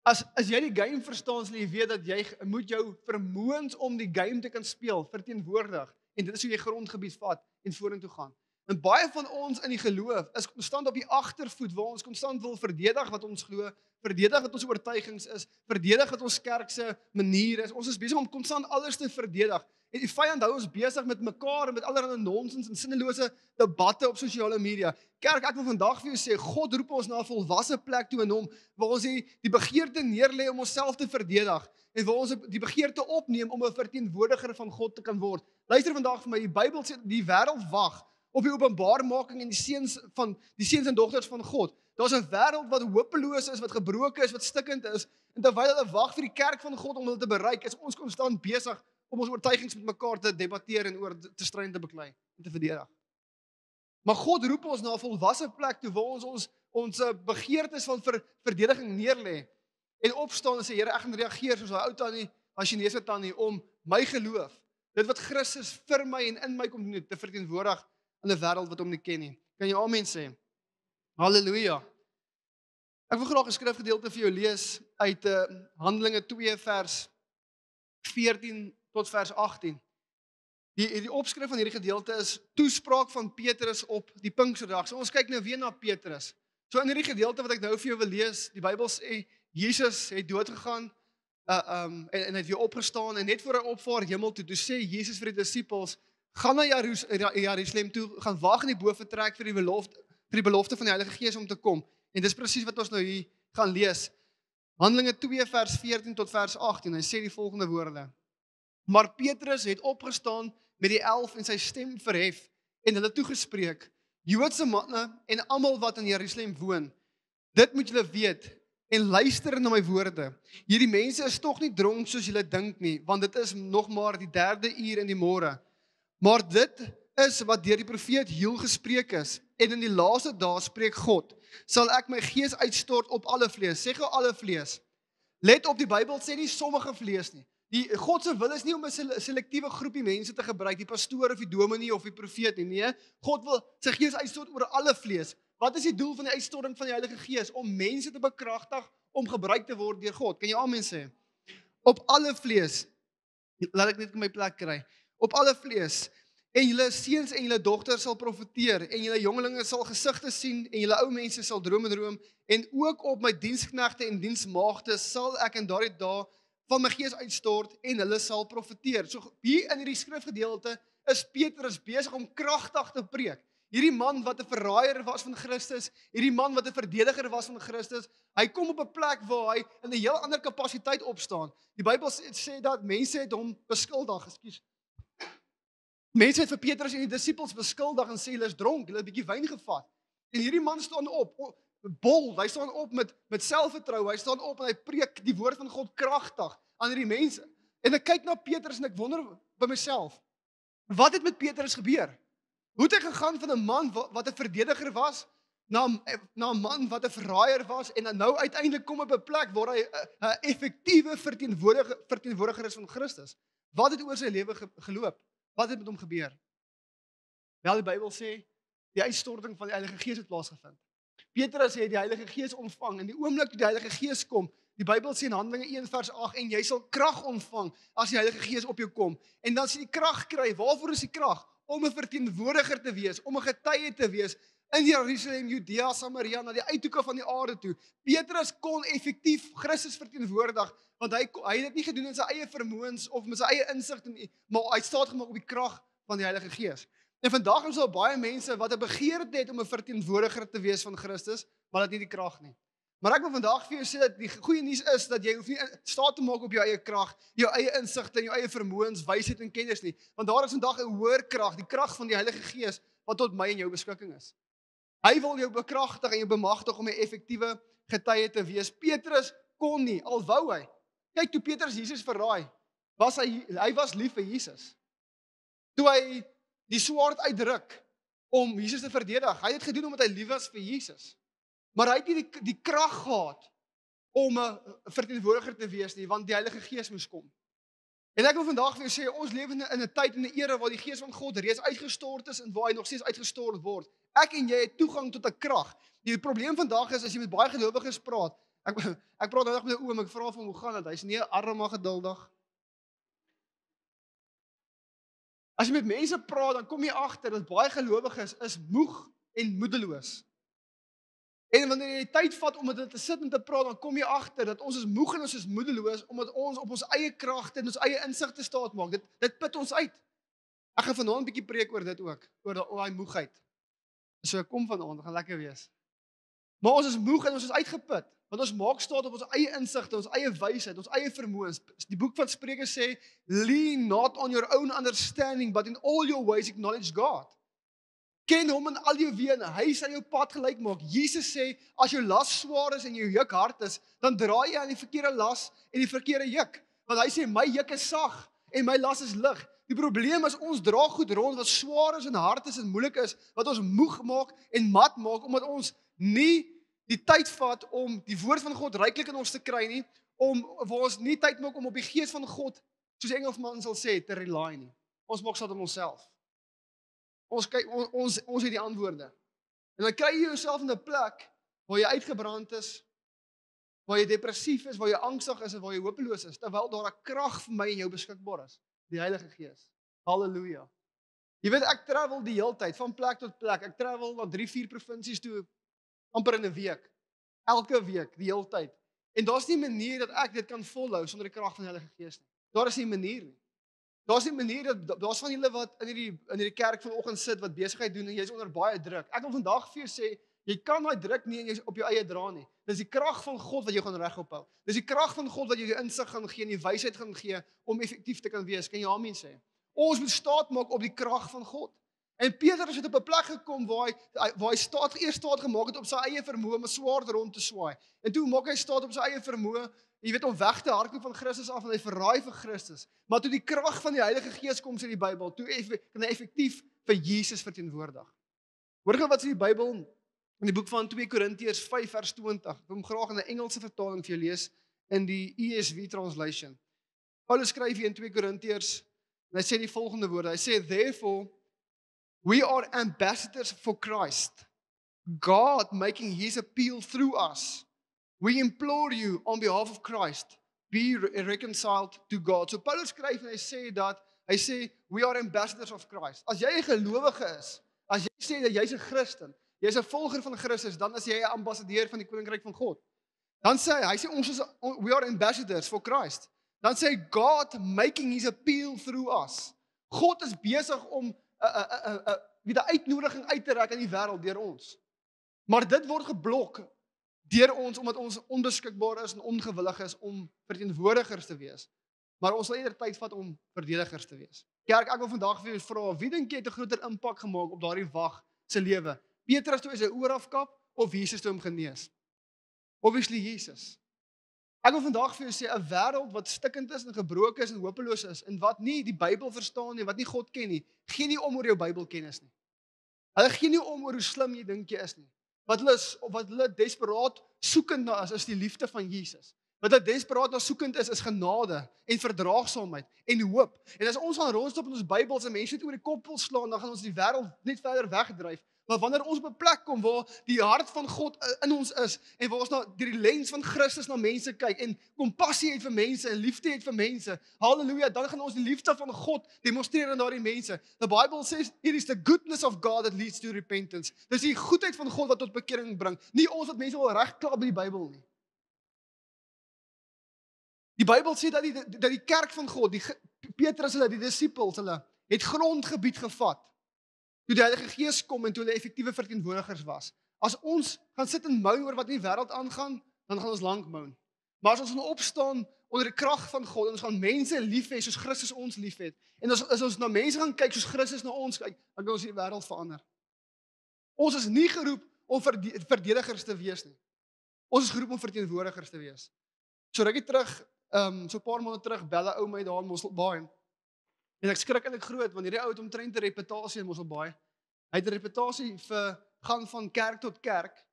as jy die game verstaan, sal jy weet dat jy moet jou vermoëns om die game te kan speel verteenwoordig. En dit is hoe jy grondgebied vat en vorentoe gaan. En baie van ons in die geloof is konstant op die agtervoet waar ons konstant wil verdedig wat ons glo, verdedig wat ons oortuigings is, verdedig wat ons kerk se manier is. Ons is besig om konstant alles te verdedig. En die vyand hou ons besig met mekaar en met allerlei nonsens en sinnelose debatte op sosiale media. Kerk, ek wil vandag vir jou sê, God roep ons na 'n volwasse plek toe in hom waar ons die begeerte neerlê om onsself te verdedig en waar ons die begeerte opneem om 'n verteenwoordiger van God te kan word. Luister vandag vir my, die Bybel sê die wêreld wag op die openbaarmaking en die seuns en dogters van God. Daar's 'n wêreld wat hopeloos is, wat gebroken is, wat stikkend is, en terwyl hulle wag vir die kerk van God om hulle te bereik, is ons konstant besig om ons oortuigings met mekaar te debatteer en oor te stry en te beklei en te verdedig. Maar God roep ons na 'n volwasse plek toe waar ons begeertes van verdediging neerlê en opstaan en sê, Here, ek gaan reageer soos 'n ou tannie, as Chinese tannie, om my geloof, dit wat Christus vir my en in my kom doen, te verteenwoordig in 'n wêreld wat hom nie ken nie. Kan jy amen sê? Halleluja. Ek wil graag 'n skrifgedeelte vir jou lees uit Handelinge 2 vers 14 tot vers 18. Die opskrif van hierdie gedeelte is toespraak van Petrus op die Pinksterdag. So ons kyk nou weer na Petrus. So in hierdie gedeelte wat ek nou vir jou wil lees, die Bybel sê, Jesus het dood gegaan en het weer opgestaan en net voor hy opvaar hemel toe sê Jesus vir die disippels, gaan na Jerusalem toe, gaan wag in die bovertrek vir die belofte van die Heilige Gees om te kom. En dis presies wat ons nou hier gaan lees. Handelinge 2 vers 14 tot vers 18. Hy sê die volgende woorde: Maar Petrus het opgestaan met die 11 en sy stem verhef en hulle toegespreek: Joodse manne en almal wat in Jerusalem woon, dit moet julle weet en luister na my woorde. Hierdie mense is tog nie dronk soos julle dink nie, want dit is nog maar die 3de uur in die môre. Maar dit is wat deur die profeet Joël gespreek is. En in die laaste dae spreek God, sal ek my gees uitstort op alle vlees. Sê gou alle vlees. Let op, die Bybel sê nie sommige vlees nie. God se wil is nie om 'n selektiewe groepie mense te gebruik, die pastoor of die dominee of die profeet nie. Nee, God wil sy gees uitstort oor alle vlees. Wat is die doel van die uitstorting van die Heilige Gees? Om mense te bekragtig om gebruik te word deur God. Kan jy amen sê? Op alle vlees. Laat ek net my plek kry. Op alle vlees. En julle seuns en julle dogters sal profeteer en julle jongelinge sal gesigte sien en julle ou mense sal drome droom en ook op my diensknegte en diensmaagde sal ek in daardie dae van my gees uitstort en hulle sal profeteer. So hier in hierdie skrifgedeelte is Petrus besig om kragtig te preek. Hierdie man wat 'n verraaier was van Christus, hierdie man wat 'n verdediger was van Christus, hy kom op 'n plek waar hy in 'n heel ander kapasiteit opstaan. Die Bybel sê dat mense het hom beskuldig, Mense het vir Petrus en die disippels beskuldig en sê hulle is dronk, hulle het 'n bietjie wyn gevat. En hierdie man staan op, bold, hy staan op met selfvertroue, hy staan op en hy preek die woord van God kragtig aan hierdie mense. En ek kyk na Petrus en ek wonder by myself, wat het met Petrus gebeur? Hoe het hy gegaan van 'n man wat 'n verdediger was na 'n man wat 'n verraaier was en dan nou uiteindelik kom op 'n plek waar hy 'n effektiewe verteenwoordiger is van Christus? Wat het oor sy lewe geloop? Wat het met hom gebeur? Wel, die Bybel sê die uitstorting van die Heilige Gees het plaasgevind. Petrus het die Heilige Gees ontvang en die oomblik toe die Heilige Gees kom, die Bybel sê in Handelinge 1 vers 8 en jy sal krag ontvang as die Heilige Gees op jou kom. En dan as jy die krag kry, waarvoor is die krag? Om 'n verteenwoordiger te wees, om 'n getuie te wees in Jerusalem, Judea, Samaria, na die uithoeke van die aarde toe. Petrus kon effektief Christus verteenwoordig, want hy het dit nie gedoen in sy eie vermoëns of met sy eie insig nie, maar hy het staat gemaak op die krag van die Heilige Gees. En vandag is daar baie mense wat 'n begeerte het om 'n verteenwoordiger te wees van Christus, maar dit nie die krag nie. Maar ek wil vandag vir jou sê dat die goeie nuus is dat jy hoef nie staat te maak op jou eie krag, jou eie insigte en jou eie vermoëns, wysheid en kennis nie, want daar is vandag 'n hoër krag, die krag van die Heilige Gees wat tot my en jou beskikking is. Hy wil jou bekragtig en jou bemagtig om 'n effektiewe getuie te wees. Petrus kon nie, al wou hy. Kyk, toe Petrus Jesus verraai, hy was lief vir Jesus. Toe hy die swaard uitdruk om Jesus te verdedig, hy het gedoen omdat hy lief was vir Jesus. Maar hy het nie die krag gehad om 'n verteenwoordiger te wees nie, want die Heilige Gees moes kom. En ek wil vandag vir jou sê, ons leef in 'n tyd en 'n era waar die Gees van God reeds uitgestort is en waar hy nog steeds uitgestort word. Ek en jy het toegang tot 'n krag. Die probleem vandag is as jy met baie gelowiges praat. Ek praat nou met 'n oom, ek vra hom hoe gaan dit? Hy's nie arm maar geduldig. As jy met mense praat, dan kom jy agter dat baie gelowiges is moeg en moedeloos. En wanneer jy tyd vat om met hulle te sit en te praat, dan kom jy agter dat ons is moeg en ons is moedeloos omdat ons op ons eie kragte en ons eie insig te staat maak. Dit put ons uit. Ek gaan vanaand 'n bietjie preek oor dit ook, oor daai moegheid. So ek kom vanaand, dit gaan lekker wees. Maar ons is moeg en ons is uitgeput, want ons maak staat op ons eie insigte, ons eie wysheid, ons eie vermoëns. Die boek van Spreuke sê, lean not on your own understanding, but in all your ways acknowledge God. Ken hom in al jou weë en hy sal jou pad gelyk maak. Jesus sê, as jou las swaar is en jou juk hard is, dan draai jy aan die verkeerde las en die verkeerde juk. Want hy sê, my juk is sag en my las is lig. Die probleem is, ons dra goed rond wat swaar is en hard is en moeilik is, wat ons moeg maak en mat maak, omdat ons nie die tyd vat om die woord van God ryklik in ons te kry nie, waar ons nie tyd maak om op die Gees van God, soos die Engelsman sal sê, te rely nie. Ons maak staat op onsself. Ons het die antwoorde. En dan kry jy jouself in 'n plek waar jy uitgebrand is, waar jy depressief is, waar jy angstig is en waar jy hopeloos is, terwyl daar 'n krag vir my en jou beskikbaar is, die Heilige Gees. Halleluja. Jy weet, ek travel die hele tyd van plek tot plek. Ek travel na 3-4 provinsies toe amper in 'n week. Elke week, die hele tyd. En daar's nie 'n manier dat ek dit kan volhou sonder die krag van die Heilige Gees nie. Daar is nie 'n manier nie. Daar's nie 'n manier dat daar's van julle wat in hierdie kerk vanoggend sit wat besigheid doen en jy's onder baie druk. Ek wil vandag vir jou sê, jy kan daai druk nie jy op jou eie dra nie. Dis die krag van God wat jou gaan regop hou. Dis die krag van God wat jou die insig gaan gee en die wysheid gaan gee om effektief te kan wees. Kan jy amen sê? Ons moet staat maak op die krag van God. En Petrus het op 'n plek gekom waar hy eers staat gemaak het op sy eie vermoë om 'n swaard rond te swaai. En toe maak hy staat op sy eie vermoë, jy weet, om weg te hardloop van Christus af en hy verraai vir Christus. Maar toe die krag van die Heilige Gees kom, sê die Bybel, toe kan hy effektief vir Jesus verteenwoordig. Hoor gou wat sê die Bybel in die boek van 2 Korintiërs 5 vers 20. Ek wil hom graag in 'n Engelse vertaling vir jou lees in die ESV translation. Paulus skryf hier in 2 Korintiërs en hy sê die volgende woorde. Hy sê, therefore, we are ambassadors for Christ, God making his appeal through us. We implore you on behalf of Christ, be reconciled to God. So Paulus skryf en hy sê, we are ambassadors of Christ. As jy 'n gelowige is, as jy sê dat jy's 'n Christen, jy's 'n volger van Christus, dan is jy 'n ambassadeur van die koninkryk van God. Dan sê hy we are ambassadors for Christ. Dan sê God making his appeal through us. God is besig om wie die uitnodiging uit te reik aan die wêreld deur ons. Maar dit word geblok deur ons omdat ons onbeskikbaar is en ongewillig is om verteenwoordigers te wees. Maar ons sal eerder tyd vat om verdedigers te wees. Kerk, ek wil vandag vir julle vra, wie dink jy het 'n groter impak gemaak op daardie wag se lewe? Petrus toe hy sy oor afkap of Jesus toe hom genees? Obviously Jesus. Ek wil vandag vir jou sê, 'n wêreld wat stikkend is en gebroken is en hopeloos is en wat nie die Bybel verstaan nie, wat nie God ken nie, gee nie om oor jou Bybelkennis nie. Hulle gee nie om oor hoe slim jy dink jy is nie. Wat hulle desperaat soekend na is die liefde van Jesus. Wat hulle desperaat na soekend is genade en verdraagsaamheid en hoop. En as ons gaan rondstop in ons Bybels en mense dit oor die kop wil slaan, dan gaan ons die wêreld net verder wegdryf. Maar wanneer ons op 'n plek kom waar die hart van God in ons is en waar ons deur die lens van Christus na mense kyk en kompassie het vir mense en liefde het vir mense, halleluja, dan gaan ons die liefde van God demonstreer aan daardie mense. The Bible says it is the goodness of God that leads to repentance. Dis die goedheid van God wat tot bekering bring, nie ons wat mense wil regklap by die Bybel nie. Die Bybel sê dat die kerk van God, Petrus hulle, die disippels hulle, het grondgebied gevat. Toe die Heilige Gees kom en toe hulle effektiewe verteenwoordigers was. As ons gaan sit en moan oor wat in die wêreld aangaan, dan gaan ons lank moan. Maar as ons gaan opstaan onder die krag van God en ons gaan mense lief hê soos Christus ons liefhet, en as ons na mense gaan kyk soos Christus na ons kyk, dan kan ons die wêreld verander. Ons is nie geroep om verdedigers te wees nie. Ons is geroep om verteenwoordigers te wees. So rukkie terug, so 'n paar maande terug, bel 'n ou my daar in Mosselbaai. En ek skrik eintlik groot, want hierdie ou het omtrent 'n reputasie in Mosselbaai. Hy het 'n reputasie vir gaan van kerk tot kerk,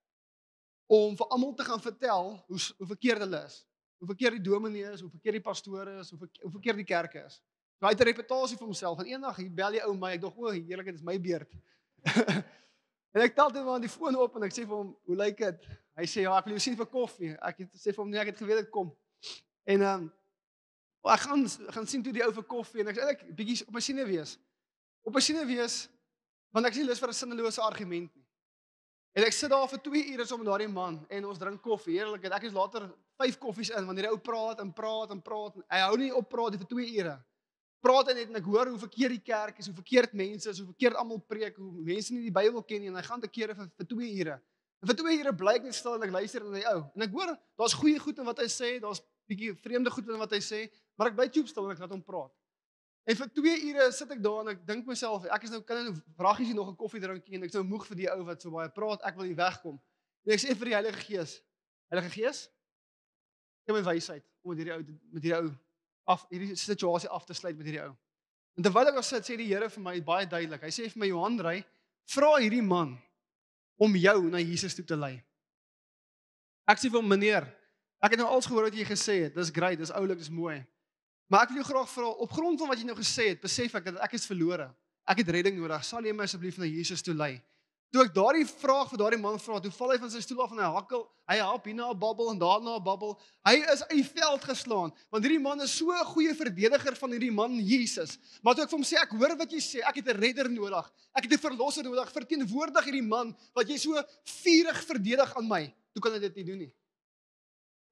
om vir almal te gaan vertel hoe verkeerd hulle is. Hoe verkeerd die dominee is, hoe verkeerd die pastoor is, hoe verkeerd die kerk is. So hy het 'n reputasie vir homself. En eendag bel die ou my, ek dink, o, heerlik, dit is my beurt. En ek tel dit maar aan die foon op en ek sê vir hom, hoe lyk dit? Hy sê, ja, ek wil jou sien vir koffie. Ek sê vir hom, nee, ek het geweet dit kom. En ek gaan sien toe die ou vir koffie en ek sê eintlik bietjie op my siene wees. Op my siene wees, want ek is nie lus vir 'n sinnelose argument nie. En ek sit daar vir 2 ure saam met daardie man en ons drink koffie. Heerlik, ek is later 5 koffies in want hierdie ou praat en praat en praat. Hy hou nie op praat vir 2 ure. Praat net en ek hoor hoe verkeerd die kerk is, hoe verkeerd mense is, hoe verkeerd almal preek, hoe mense nie die Bybel ken nie en hy gaan te kere vir 2 ure. En vir 2 ure bly ek net stil en ek luister na die ou. En ek hoor daar's goeie goed in wat hy sê, daar's bietjie vreemde goed in wat hy sê, maar ek bly tjoep stil en ek laat hom praat. En vir 2 ure sit ek daar en ek dink myself, ek is nou kan nou vragies nog 'n koffie drinkie en ek is nou moeg vir die ou wat so baie praat, ek wil hier wegkom. En ek sê vir die Heilige Gees, Heilige Gees, gee my wysheid om met hierdie ou hierdie situasie af te sluit met hierdie ou. En terwyl ek daar sit, sê die Here vir my baie duidelik. Hy sê vir my, Johan Rey, vra hierdie man om jou na Jesus toe te lei. Ek sê vir hom, meneer, ek het nou alles gehoor wat jy gesê het. Dis great, dis oulik, dis mooi. Maar ek wil jou graag vra, op grond van wat jy nou gesê het, besef ek dat ek is verlore. Ek het redding nodig. Sal jy my asseblief na Jesus toe lei? Toe ek daardie vraag vir daardie man vra, toe val hy van sy stoel af en hy hap hier na 'n babbel en daar na 'n babbel. Hy is uit die veld geslaan, want hierdie man is so 'n goeie verdediger van hierdie man Jesus. Maar toe ek vir hom sê, ek hoor wat jy sê, ek het 'n redder nodig. Ek het 'n verlosser nodig. Verteenwoordig hierdie man wat jy so vurig verdedig aan my. Toe kan hy dit nie doen nie.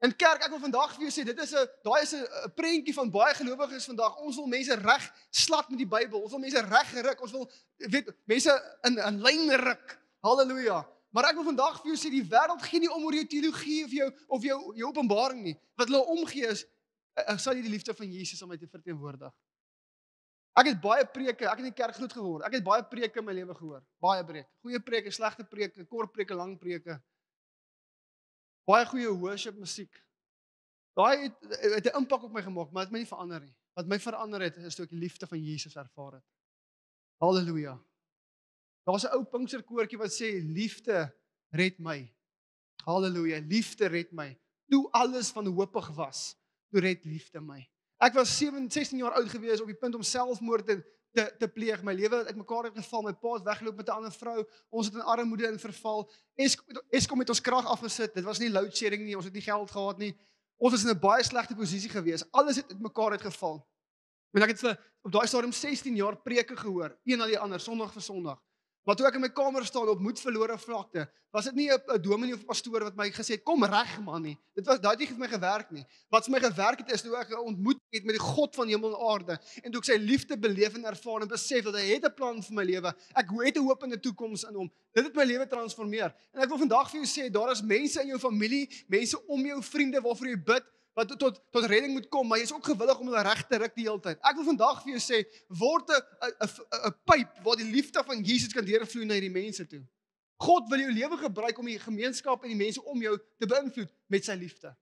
In kerk, ek wil vandag vir jou sê, daai is 'n prentjie van baie gelowiges vandag. Ons wil mense reg slat met die Bybel. Ons wil mense reg geruk. Ons wil mense in lyn ruk. Halleluja. Maar ek wil vandag vir jou sê, die wêreld gee nie om oor jou teologie of jou openbaring nie. Wat hulle omgee is, sal jy die liefde van Jesus om my te verteenwoordig. Ek het baie preke, ek het in die kerk groot geword. Ek het baie preke in my lewe gehoor. Baie preke. Goeie preke, slegte preke, kort preke, lang preke. Baie goeie worship musiek. Daai het 'n impak op my gemaak, maar dit het my nie verander nie. Wat my verander het, is toe ek die liefde van Jesus ervaar het. Halleluja. Daar's 'n ou Pinksterkoortjie wat sê, liefde red my. Halleluja, liefde red my. Toe alles van hoopig was, toe red liefde my. Ek was 16 jaar oud gewees op die punt om selfmoord te pleeg. My lewe het uitmekaar geval. My pa het weggeloop met 'n ander vrou. Ons het in armoede in verval. Eskom het ons krag afgesit. Dit was nie load shedding nie. Ons het nie geld gehad nie. Ons was in 'n baie slegte posisie gewees. Alles het uitmekaar uitgeval. En ek het op daai stadium 16 jaar preke gehoor, een na die ander, Sondag vir Sondag. Maar toe ek in my kamer staan op moed verlore vlakte, was dit nie 'n dominee of 'n pastoor wat my gesê het, kom reg man nie. Daai het nie vir my gewerk nie. Wat vir my gewerk het is toe ek 'n ontmoeting het met die God van hemel en aarde en toe ek sy liefde beleef en ervaar en besef dat hy het 'n plan vir my lewe. Ek het 'n hoop in 'n toekoms in hom. Dit het my lewe transformeer. En ek wil vandag vir jou sê, daar is mense in jou familie, mense om jou, vriende waarvoor jy bid, wat tot redding moet kom, maar jy is ook gewillig om hulle reg te ruk die hele tyd. Ek wil vandag vir jou sê, word 'n pyp waar die liefde van Jesus kan deurvloei na hierdie mense toe. God wil jou lewe gebruik om die gemeenskap en die mense om jou te beïnvloed met sy liefde.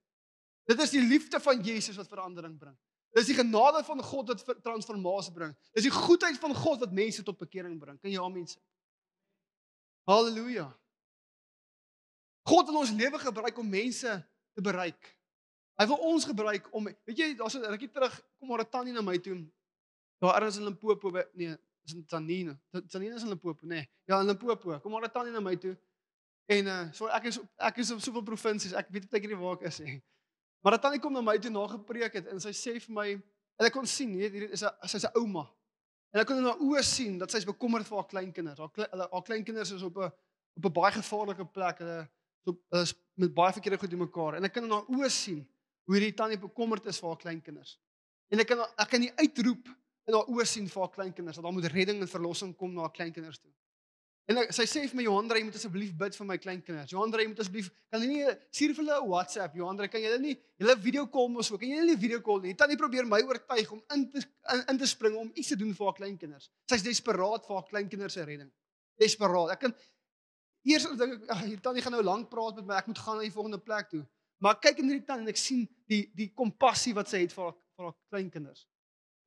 Dit is die liefde van Jesus wat verandering bring. Dit is die genade van God wat transformasie bring. Dit is die goedheid van God wat mense tot bekering bring. Kan jy amen sê? Halleluja. God wil ons lewe gebruik om mense te bereik. Hy wil ons gebruik om, weet jy, daar's 'n rukkie terug, kom maar 'n tannie na my toe. Daar ergens in Limpopo, nee, is in Tannie. Tannie is in Limpopo, nee. Ja, in Limpopo. Kom maar 'n tannie na my toe. En so ek is op soveel provinsies, ek weet baie keer nie waar ek is nie. Maar 'n tannie kom na my toe na gepreek het en sy sê vir my, en ek kon sien, hier is sy's 'n ouma. En ek kon in haar oë sien dat sy's bekommerd vir haar kleinkinders. Haar kleinkinders is op 'n baie gevaarlike plek. Hulle is met baie verkeerde goed in mekaar. En ek kan in haar oë sien hoe hierdie tannie bekommerd is vir haar kleinkinders. En ek kan nie uitroep in haar oë sien vir haar kleinkinders dat daar moet redding en verlossing kom na haar kleinkinders toe. En sy sê vir my, Johandra, jy moet asseblief bid vir my kleinkinders. Johandra, jy moet asseblief, kan jy nie stuur vir hulle 'n WhatsApp, Johandra, kan jy nie hulle video call mos ook. Kan jy nie video call nie? Die tannie probeer my oortuig om in te spring om iets te doen vir haar kleinkinders. Sy's desperaat vir haar kleinkinders se redding. Desperaat. Ek kan eers dink ek, die tannie gaan nou lank praat met my, ek moet gaan na die volgende plek toe. Maar kyk in hierdie tannie en ek sien die kompassie wat sy het vir haar kleinkinders.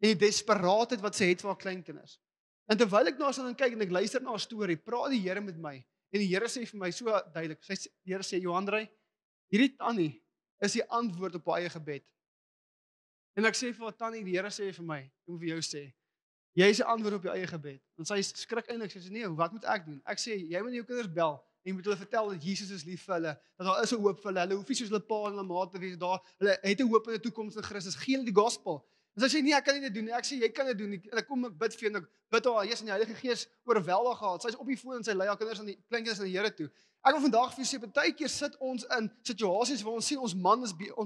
En die desperaatheid wat sy het vir haar kleinkinders. En terwyl ek na haar kyk en ek luister na haar storie, praat die Here met my. En die Here sê vir my so duidelik. Die Here sê, Johandra, hierdie tannie is die antwoord op haar eie gebed. En ek sê vir haar tannie, die Here sê vir my, ek moet vir jou sê, jy is die antwoord op jou eie gebed. En sy skrik eintlik, sy sê nee, wat moet ek doen? Ek sê jy moet jou kinders bel. En jy moet hulle vertel dat Jesus is lief vir hulle, dat daar is 'n hoop vir hulle. Hulle hoef nie soos hulle pa en hulle ma te wees daar. Hulle het 'n hoop in 'n toekoms in Christus. Gee hulle die gospel. En sy sê nee, ek kan nie dit doen nie. Ek sê jy kan dit doen. En ek kom ek bid vir jou en ek bid haar, Jesus en die Heilige Gees oorweldig haar. Sy's op die foon en sy lei haar kinders aan die kleinkinders aan die Here toe. Ek wil vandag vir julle sê, baie keer sit ons in situasies waar ons sien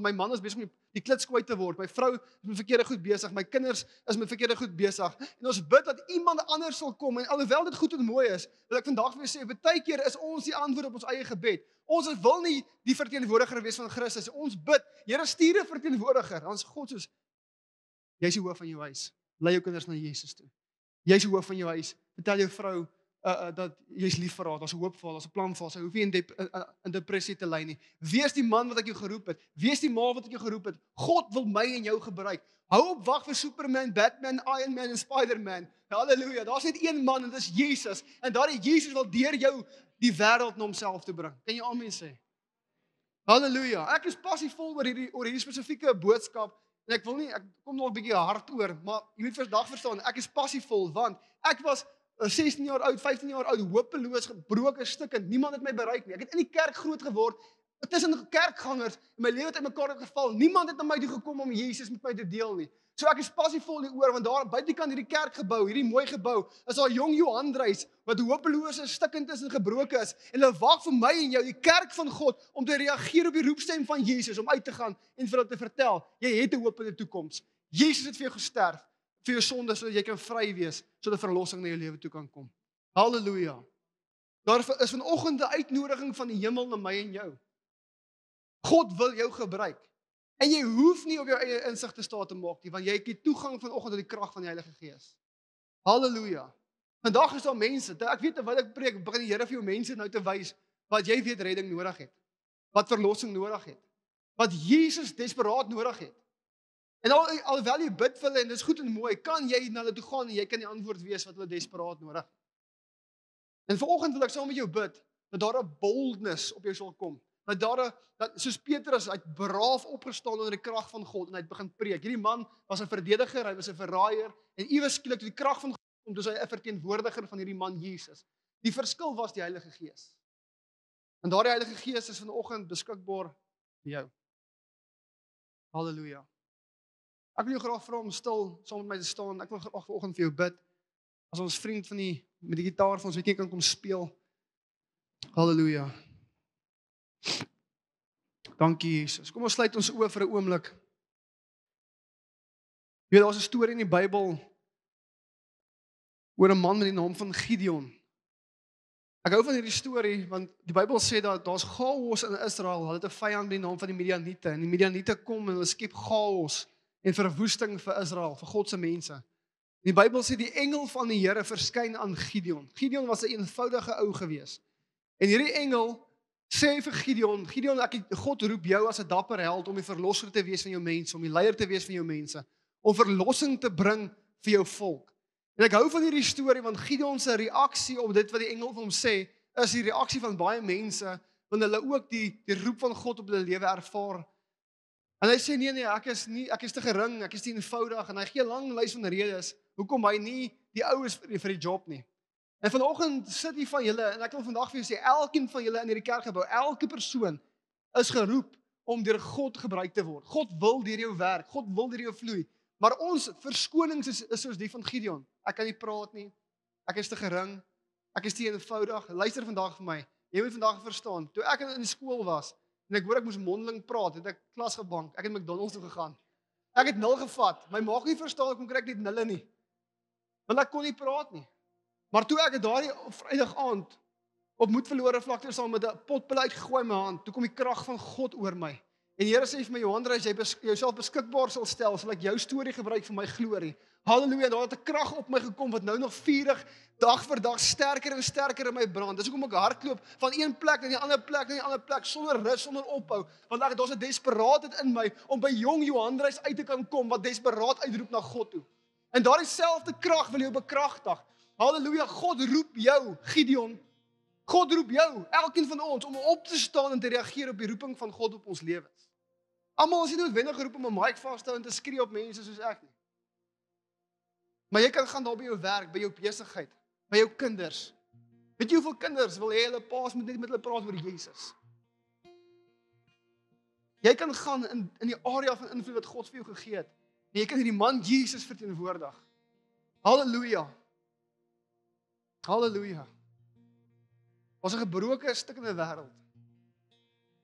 my man is besig om die klits kwyt te word. My vrou is met verkeerde goed besig. My kinders is met verkeerde goed besig. En ons bid dat iemand anders sal kom en alhoewel dit goed en mooi is, wil ek vandag vir julle sê, baie keer is ons die antwoord op ons eie gebed. Ons wil nie die verteenwoordiger wees van Christus. Ons bid, Here, stuur 'n verteenwoordiger. Dan is God soos, jy's die hoof van jou huis. Lei jou kinders na Jesus toe. Jy's die hoof van jou huis. Vertel jou vrou dat jy's lief vir haar, daar's 'n hoop vir haar, daar's 'n plan vir haar. Sy hoef nie in depressie te ly nie. Wees die man wat ek jou geroep het. Wees die ma wat ek jou geroep het. God wil my en jou gebruik. Hou op wag vir Superman, Batman, Iron Man en Spider-Man. Halleluja. Daar's net een man en dit is Jesus. En daardie Jesus wil deur jou die wêreld na homself te bring. Kan jy amen sê? Halleluja. Ek is passievol oor hierdie spesifieke boodskap. En ek kom nog 'n bietjie hard oor, maar jy moet vandag verstaan, ek is passievol want ek was 16 jaar oud, 15 jaar oud, hopeloos, gebroke stukke, niemand het my bereik nie. Ek het in die kerk groot geword. tussen kerkgangers en my lewe het uitmekaar geval. Niemand het na my toe gekom om Jesus met my te deel nie. So ek is passievol hieroor, want daar buitekant hierdie kerkgebou, hierdie mooi gebou, is daar jong Johannes wat hopeloos is, stikkend is en gebroken is. En hulle wag vir my en jou, die kerk van God, om te reageer op die roepstem van Jesus, om uit te gaan en vir hulle te vertel, jy het 'n hoop in die toekoms. Jesus het vir jou gesterf, vir jou sonde, sodat jy kan vry wees, sodat verlossing na jou lewe toe kan kom. Halleluja. Daar is vanoggend 'n uitnodiging van die hemel na my en jou. God wil jou gebruik. En jy hoef nie op jou eie insig te staan te maak nie, want jy het die toegang vanoggend tot die krag van die Heilige Gees. Halleluja. Vandag is daar mense, ek weet terwyl ek preek, begin die Here vir jou mense nou te wys wat jy weet redding nodig het. Wat verlossing nodig het. Wat Jesus desperaat nodig het. En alhoewel jy bid vir hulle en dis goed en mooi, kan jy na hulle toe gaan en jy kan die antwoord wees wat hulle desperaat nodig het. En vanoggend wil ek saam met jou bid dat daar 'n boldness op jou sal kom. Dat soos Petrus uit braaf opgestaan onder die krag van God en hy het begin preek. Hierdie man was 'n verdediger, hy was 'n verraaier en iewes skielik toe die krag van God kom, toe hy 'n verteenwoordiger van hierdie man Jesus. Die verskil was die Heilige Gees. En daardie Heilige Gees is vanoggend beskikbaar vir jou. Halleluja. Ek wil jou graag vra om stil saam met my te staan. Ek wil graag vanoggend vir jou bid. As ons vriend met die gitaar van ons weekie kan kom speel. Halleluja. Dankie Jesus. Kom ons sluit ons oë vir 'n oomblik. Jy weet, daar's 'n storie in die Bybel oor 'n man met die naam van Gideon. Ek hou van hierdie storie want die Bybel sê dat daar's chaos in Israel. Hulle het 'n vyand met die naam van die Midianiete en die Midianiete kom en hulle skep chaos en verwoesting vir Israel, vir God se mense. Die Bybel sê die engel van die Here verskyn aan Gideon. Gideon was 'n eenvoudige ou gewees. En hierdie engel sê vir Gideon, God roep jou as 'n dapper held om die verlosser te wees van jou mense, om die leier te wees van jou mense, om verlossing te bring vir jou volk. En ek hou van hierdie storie want Gideon se reaksie op dit wat die engel vir hom sê, is die reaksie van baie mense wanneer hulle ook die roep van God op hulle lewe ervaar. En hy sê nee, ek is te gering, ek is te eenvoudig en hy gee 'n lang lys van redes hoekom hy nie die ou is vir die job nie. En vanoggend sit hier van julle en ek wil vandag vir julle sê elkeen van julle in hierdie kerkgebou, elke persoon is geroep om deur God gebruik te word. God wil deur jou werk, God wil deur jou vloei. Maar ons verskonings is soos die van Gideon. Ek kan nie praat nie. Ek is te gering. Ek is te eenvoudig. Luister vandag vir my. Jy moet vandag verstaan. Toe ek in die skool was en ek hoor ek moes mondeling praat, het ek klas gebank. Ek het McDonald's toe gegaan. Ek het 0 gevat. My maak nie verstaan kom kry ek net nulle nie. Want ek kon nie praat nie. Maar toe ek daardie Vrydag aand op moed verlore vlakte saam met 'n potpil uitgegooi in my hand, toe kom die krag van God oor my. En die Here sê vir my, Johannes, as jy jouself beskikbaar sal stel, sal ek jou storie gebruik vir my glorie. Halleluja, daar het 'n krag op my gekom wat nou nog vurig dag vir dag sterker en sterker in my brand. Dis hoekom ek hardloop van een plek na die ander plek na die ander plek sonder rus, sonder ophou, want daar's 'n desperaatheid in my om by jong Johannes uit te kan kom wat desperaat uitroep na God toe. En daardie selfde krag wil jou bekragtig. Halleluja, God roep jou, Gideon. God roep jou, elkeen van ons, om op te staan en te reageer op die roeping van God op ons lewens. Almal is nie noodwendig geroep om 'n mic vas te hou en te skree op mense soos ek nie. Maar jy kan gaan daar by jou werk, by jou besigheid, by jou kinders. Weet jy hoeveel kinders wil hê hulle paas moet net met hulle praat oor Jesus? Jy kan gaan in die area van invloed wat God vir jou gegee het. En jy kan hierdie man Jesus verteenwoordig. Halleluja. Halleluja. Ons is 'n gebroke, stikkende wêreld.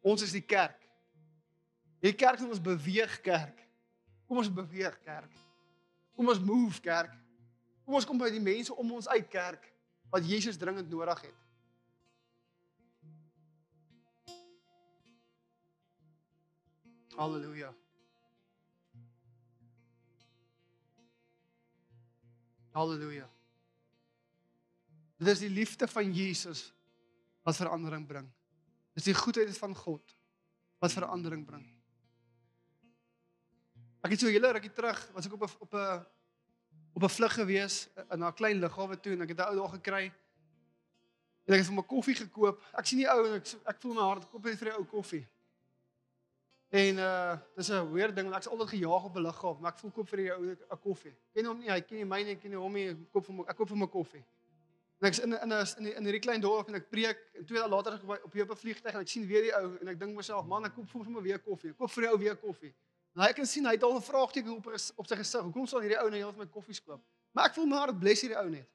Ons is die kerk. Die kerk moet ons beweeg kerk. Kom ons beweeg kerk. Kom ons move kerk. Kom ons kom by die mense om ons uit kerk wat Jesus dringend nodig het. Halleluja. Halleluja. Dit is die liefde van Jesus wat verandering bring. Dit is die goedheid van God wat verandering bring. Ek het so 'n hele rukkie terug, was ek op 'n vlug gewees na 'n klein lughawe toe en ek het 'n ou daar gekry. En ek het vir my koffie gekoop. Ek sien die ou en ek voel my hart koop net vir die ou koffie. En dis 'n weird ding want ek's altyd gejaag op 'n lughawe, maar ek voel koop vir die ou 'n koffie. Ken hom nie, hy ken nie my nie, ek ken nie hom nie, ek koop vir my koffie. En ek's in hierdie klein dorp en ek preek en 2 dae later is ek op weer op 'n vliegtuig en ek sien weer die ou en ek dink myself, man, ek koop vir hom weer koffie. Ek koop vir die ou weer koffie. En hy kan sien hy het al 'n vraagteken op sy gesig. Hoekom sal hierdie ou nou heeltemal my koffies koop? Maar ek voel my hart bless hierdie ou net.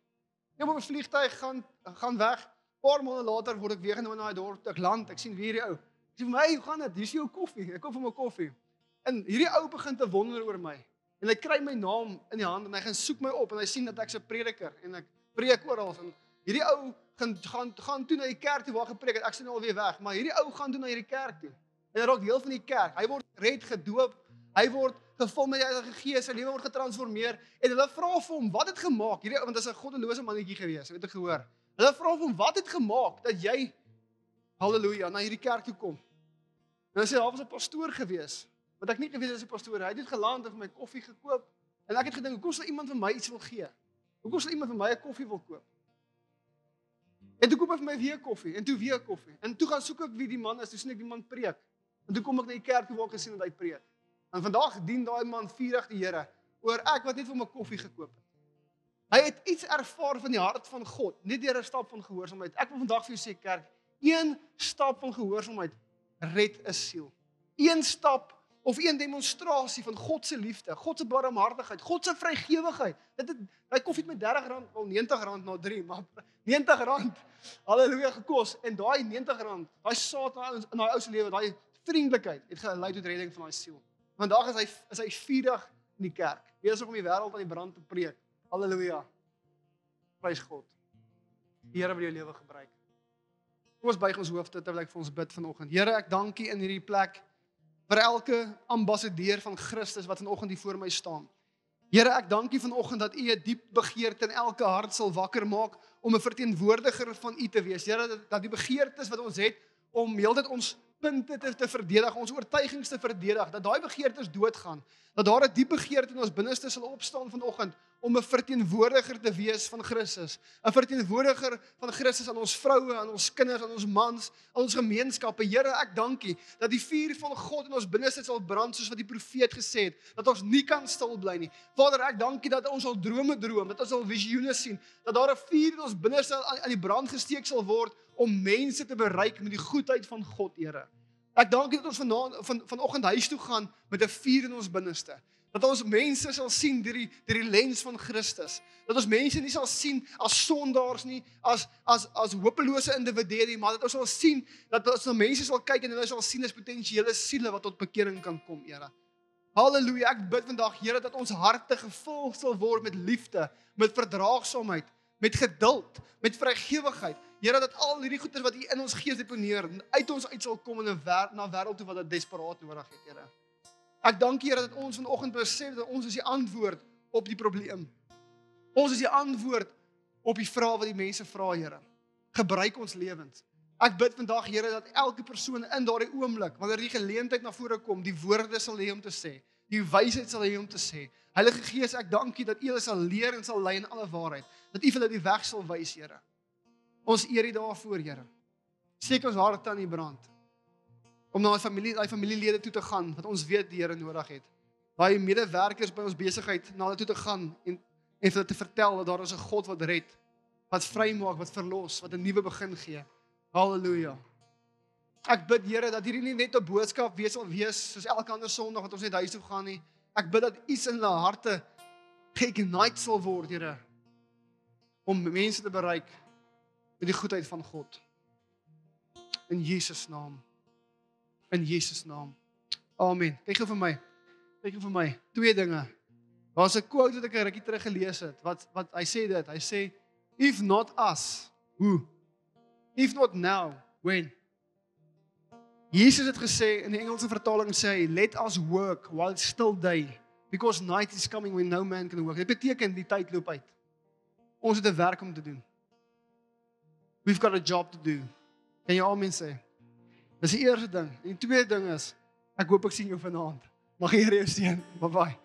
Ek op 'n vliegtuig gaan weg. Paar maande later word ek weer genooi na daai dorp. Ek land, ek sien weer die ou. Ek sê vir my, hoe gaan dit? Hier is jou koffie. Ek koop vir my koffie. En hierdie ou begin te wonder oor my. En hy kry my naam in die hand en hy gaan soek my op en hy sien dat ek's 'n prediker en ek preek oral en hierdie ou gaan toe na die kerk toe waar gepreek het. Ek sien nou alweer weg, maar hierdie ou gaan toe na hierdie kerk toe. En hy raak deel van die kerk. Hy word gered, gedoop. Hy word gevul met die Heilige Gees, sy lewe word getransformeer en hulle vra vir hom, wat het gemaak? Hierdie ou, want dit is 'n goddelose mannetjie gewees, het ek gehoor. Hulle vra vir hom, wat het gemaak dat jy halleluja na hierdie kerk toe kom? En hy sê, daar was 'n pastoor gewees. Want ek nie geweet as 'n pastoor, hy het net geland en vir my koffie gekoop. En ek het gedink, hoekom sal iemand vir my iets wil gee? Hoekom sal iemand vir my 'n koffie wil koop? En toe koop hy vir my weer koffie en toe weer koffie. En toe gaan soek ek wie die man is, toe sien ek die man preek. En toe kom ek na die kerk toe waar ek gesien het hy preek. En vandag dien daai man vurig die Here oor ek wat net vir my koffie gekoop het. Hy het iets ervaar van die hart van God, net deur 'n stap van gehoorsaamheid. Ek wil vandag vir jou sê kerk, een stap van gehoorsaamheid red 'n siel. Een stap of een demonstrasie van God se liefde, God se barmhartigheid, God se vrygewigheid. Daai koffie het my R30, wel R90 na 3, maar R90, halleluja gekos. En daai R90, daai saad in daai ou se lewe, daai vriendelikheid het gelei tot redding van daai siel. Vandag is hy vurig in die kerk, besig om die wêreld aan die brand te preek. Halleluja. Prys God. Die Here wil jou lewe gebruik. Kom ons buig ons hoofde terwyl ek vir ons bid vanoggend. Here, ek dank U in hierdie plek vir elke ambassadeur van Christus wat vanoggend hier voor my staan. Here, ek dank U vanoggend dat U 'n diep begeerte in elke hart sal wakker maak om 'n verteenwoordiger van U te wees. Here, dat die begeertes wat ons het om heeltyd ons punte te verdedig, ons oortuigings te verdedig, dat daai begeertes doodgaan, dat daar 'n diep begeerte in ons binneste sal opstaan vanoggend om 'n verteenwoordiger te wees van Christus, 'n verteenwoordiger van Christus aan ons vroue, aan ons kinders, aan ons mans, aan ons gemeenskappe. Here, ek dank U dat die vuur van God in ons binneste sal brand soos wat die profeet gesê het, dat ons nie kan stil bly nie. Vader, ek dank U dat ons al drome droom, dat ons al visioene sien, dat daar 'n vuur in ons binneste aan die brand gesteek sal word om mense te bereik met die goedheid van God, Here. Ek dank U dat ons vanoggend huis toe gaan met 'n vuur in ons binneste. Dat ons mense sal sien deur die lens van Christus. Dat ons mense nie sal sien as sondaars nie, as hopelose individue nie, maar dat ons sal sien, dat ons na mense sal kyk en hulle sal sien as potensiële siele wat tot bekering kan kom, Here. Halleluja, ek bid vandag, Here, dat ons harte gevul sal word met liefde, met verdraagsaamheid, met geduld, met vrygewigheid. Here, dat al hierdie goeders wat U in ons gees deponeer, uit ons uit sal kom in 'n wêreld toe wat dit desperaat nodig het, Here. Ek dank U, Here, dat ons vanoggend besef dat ons is die antwoord op die probleem. Ons is die antwoord op die vrae wat die mense vra, Here. Gebruik ons lewens. Ek bid vandag, Here, dat elke persoon in daardie oomblik, wanneer die geleentheid na vore kom, die woorde sal hê om te sê, die wysheid sal hê om te sê. Heilige Gees, ek dank U dat U hulle sal leer en sal lei in alle waarheid, dat U vir hulle die weg sal wys, Here. Ons eer U daarvoor, Here. Steek ons harte aan die brand. Om na daai familielede toe te gaan, wat ons weet die Here nodig het. Daai medewerkers by ons besigheid, na hulle toe te gaan en vir hulle te vertel dat daar is 'n God wat red, wat vrymaak, wat verlos, wat 'n nuwe begin gee. Halleluja. Ek bid, Here, dat hierdie nie net 'n boodskap sal wees, soos elke ander Sondag wat ons net huis toe gaan nie. Ek bid dat iets in hulle harte ge-ignite sal word, Here, om mense te bereik met die goedheid van God. In Jesus naam. In Jesus naam. Amen. Kyk gou vir my. Kyk gou vir my. 2 dinge. Daar's 'n quote wat ek 'n rukkie terug gelees het. Wat hy sê dit. Hy sê, if not us, who? If not now, when? Jesus het gesê in die Engelse vertaling sê hy, let us work while it's still day, because night is coming when no man can work. Dit beteken die tyd loop uit. Ons het 'n werk om te doen. We've got a job to do. Kan jy amen sê? Dis die eerste ding. En die tweede ding is, ek hoop ek sien jou vanaand. Mag die Here jou seën. Bye bye.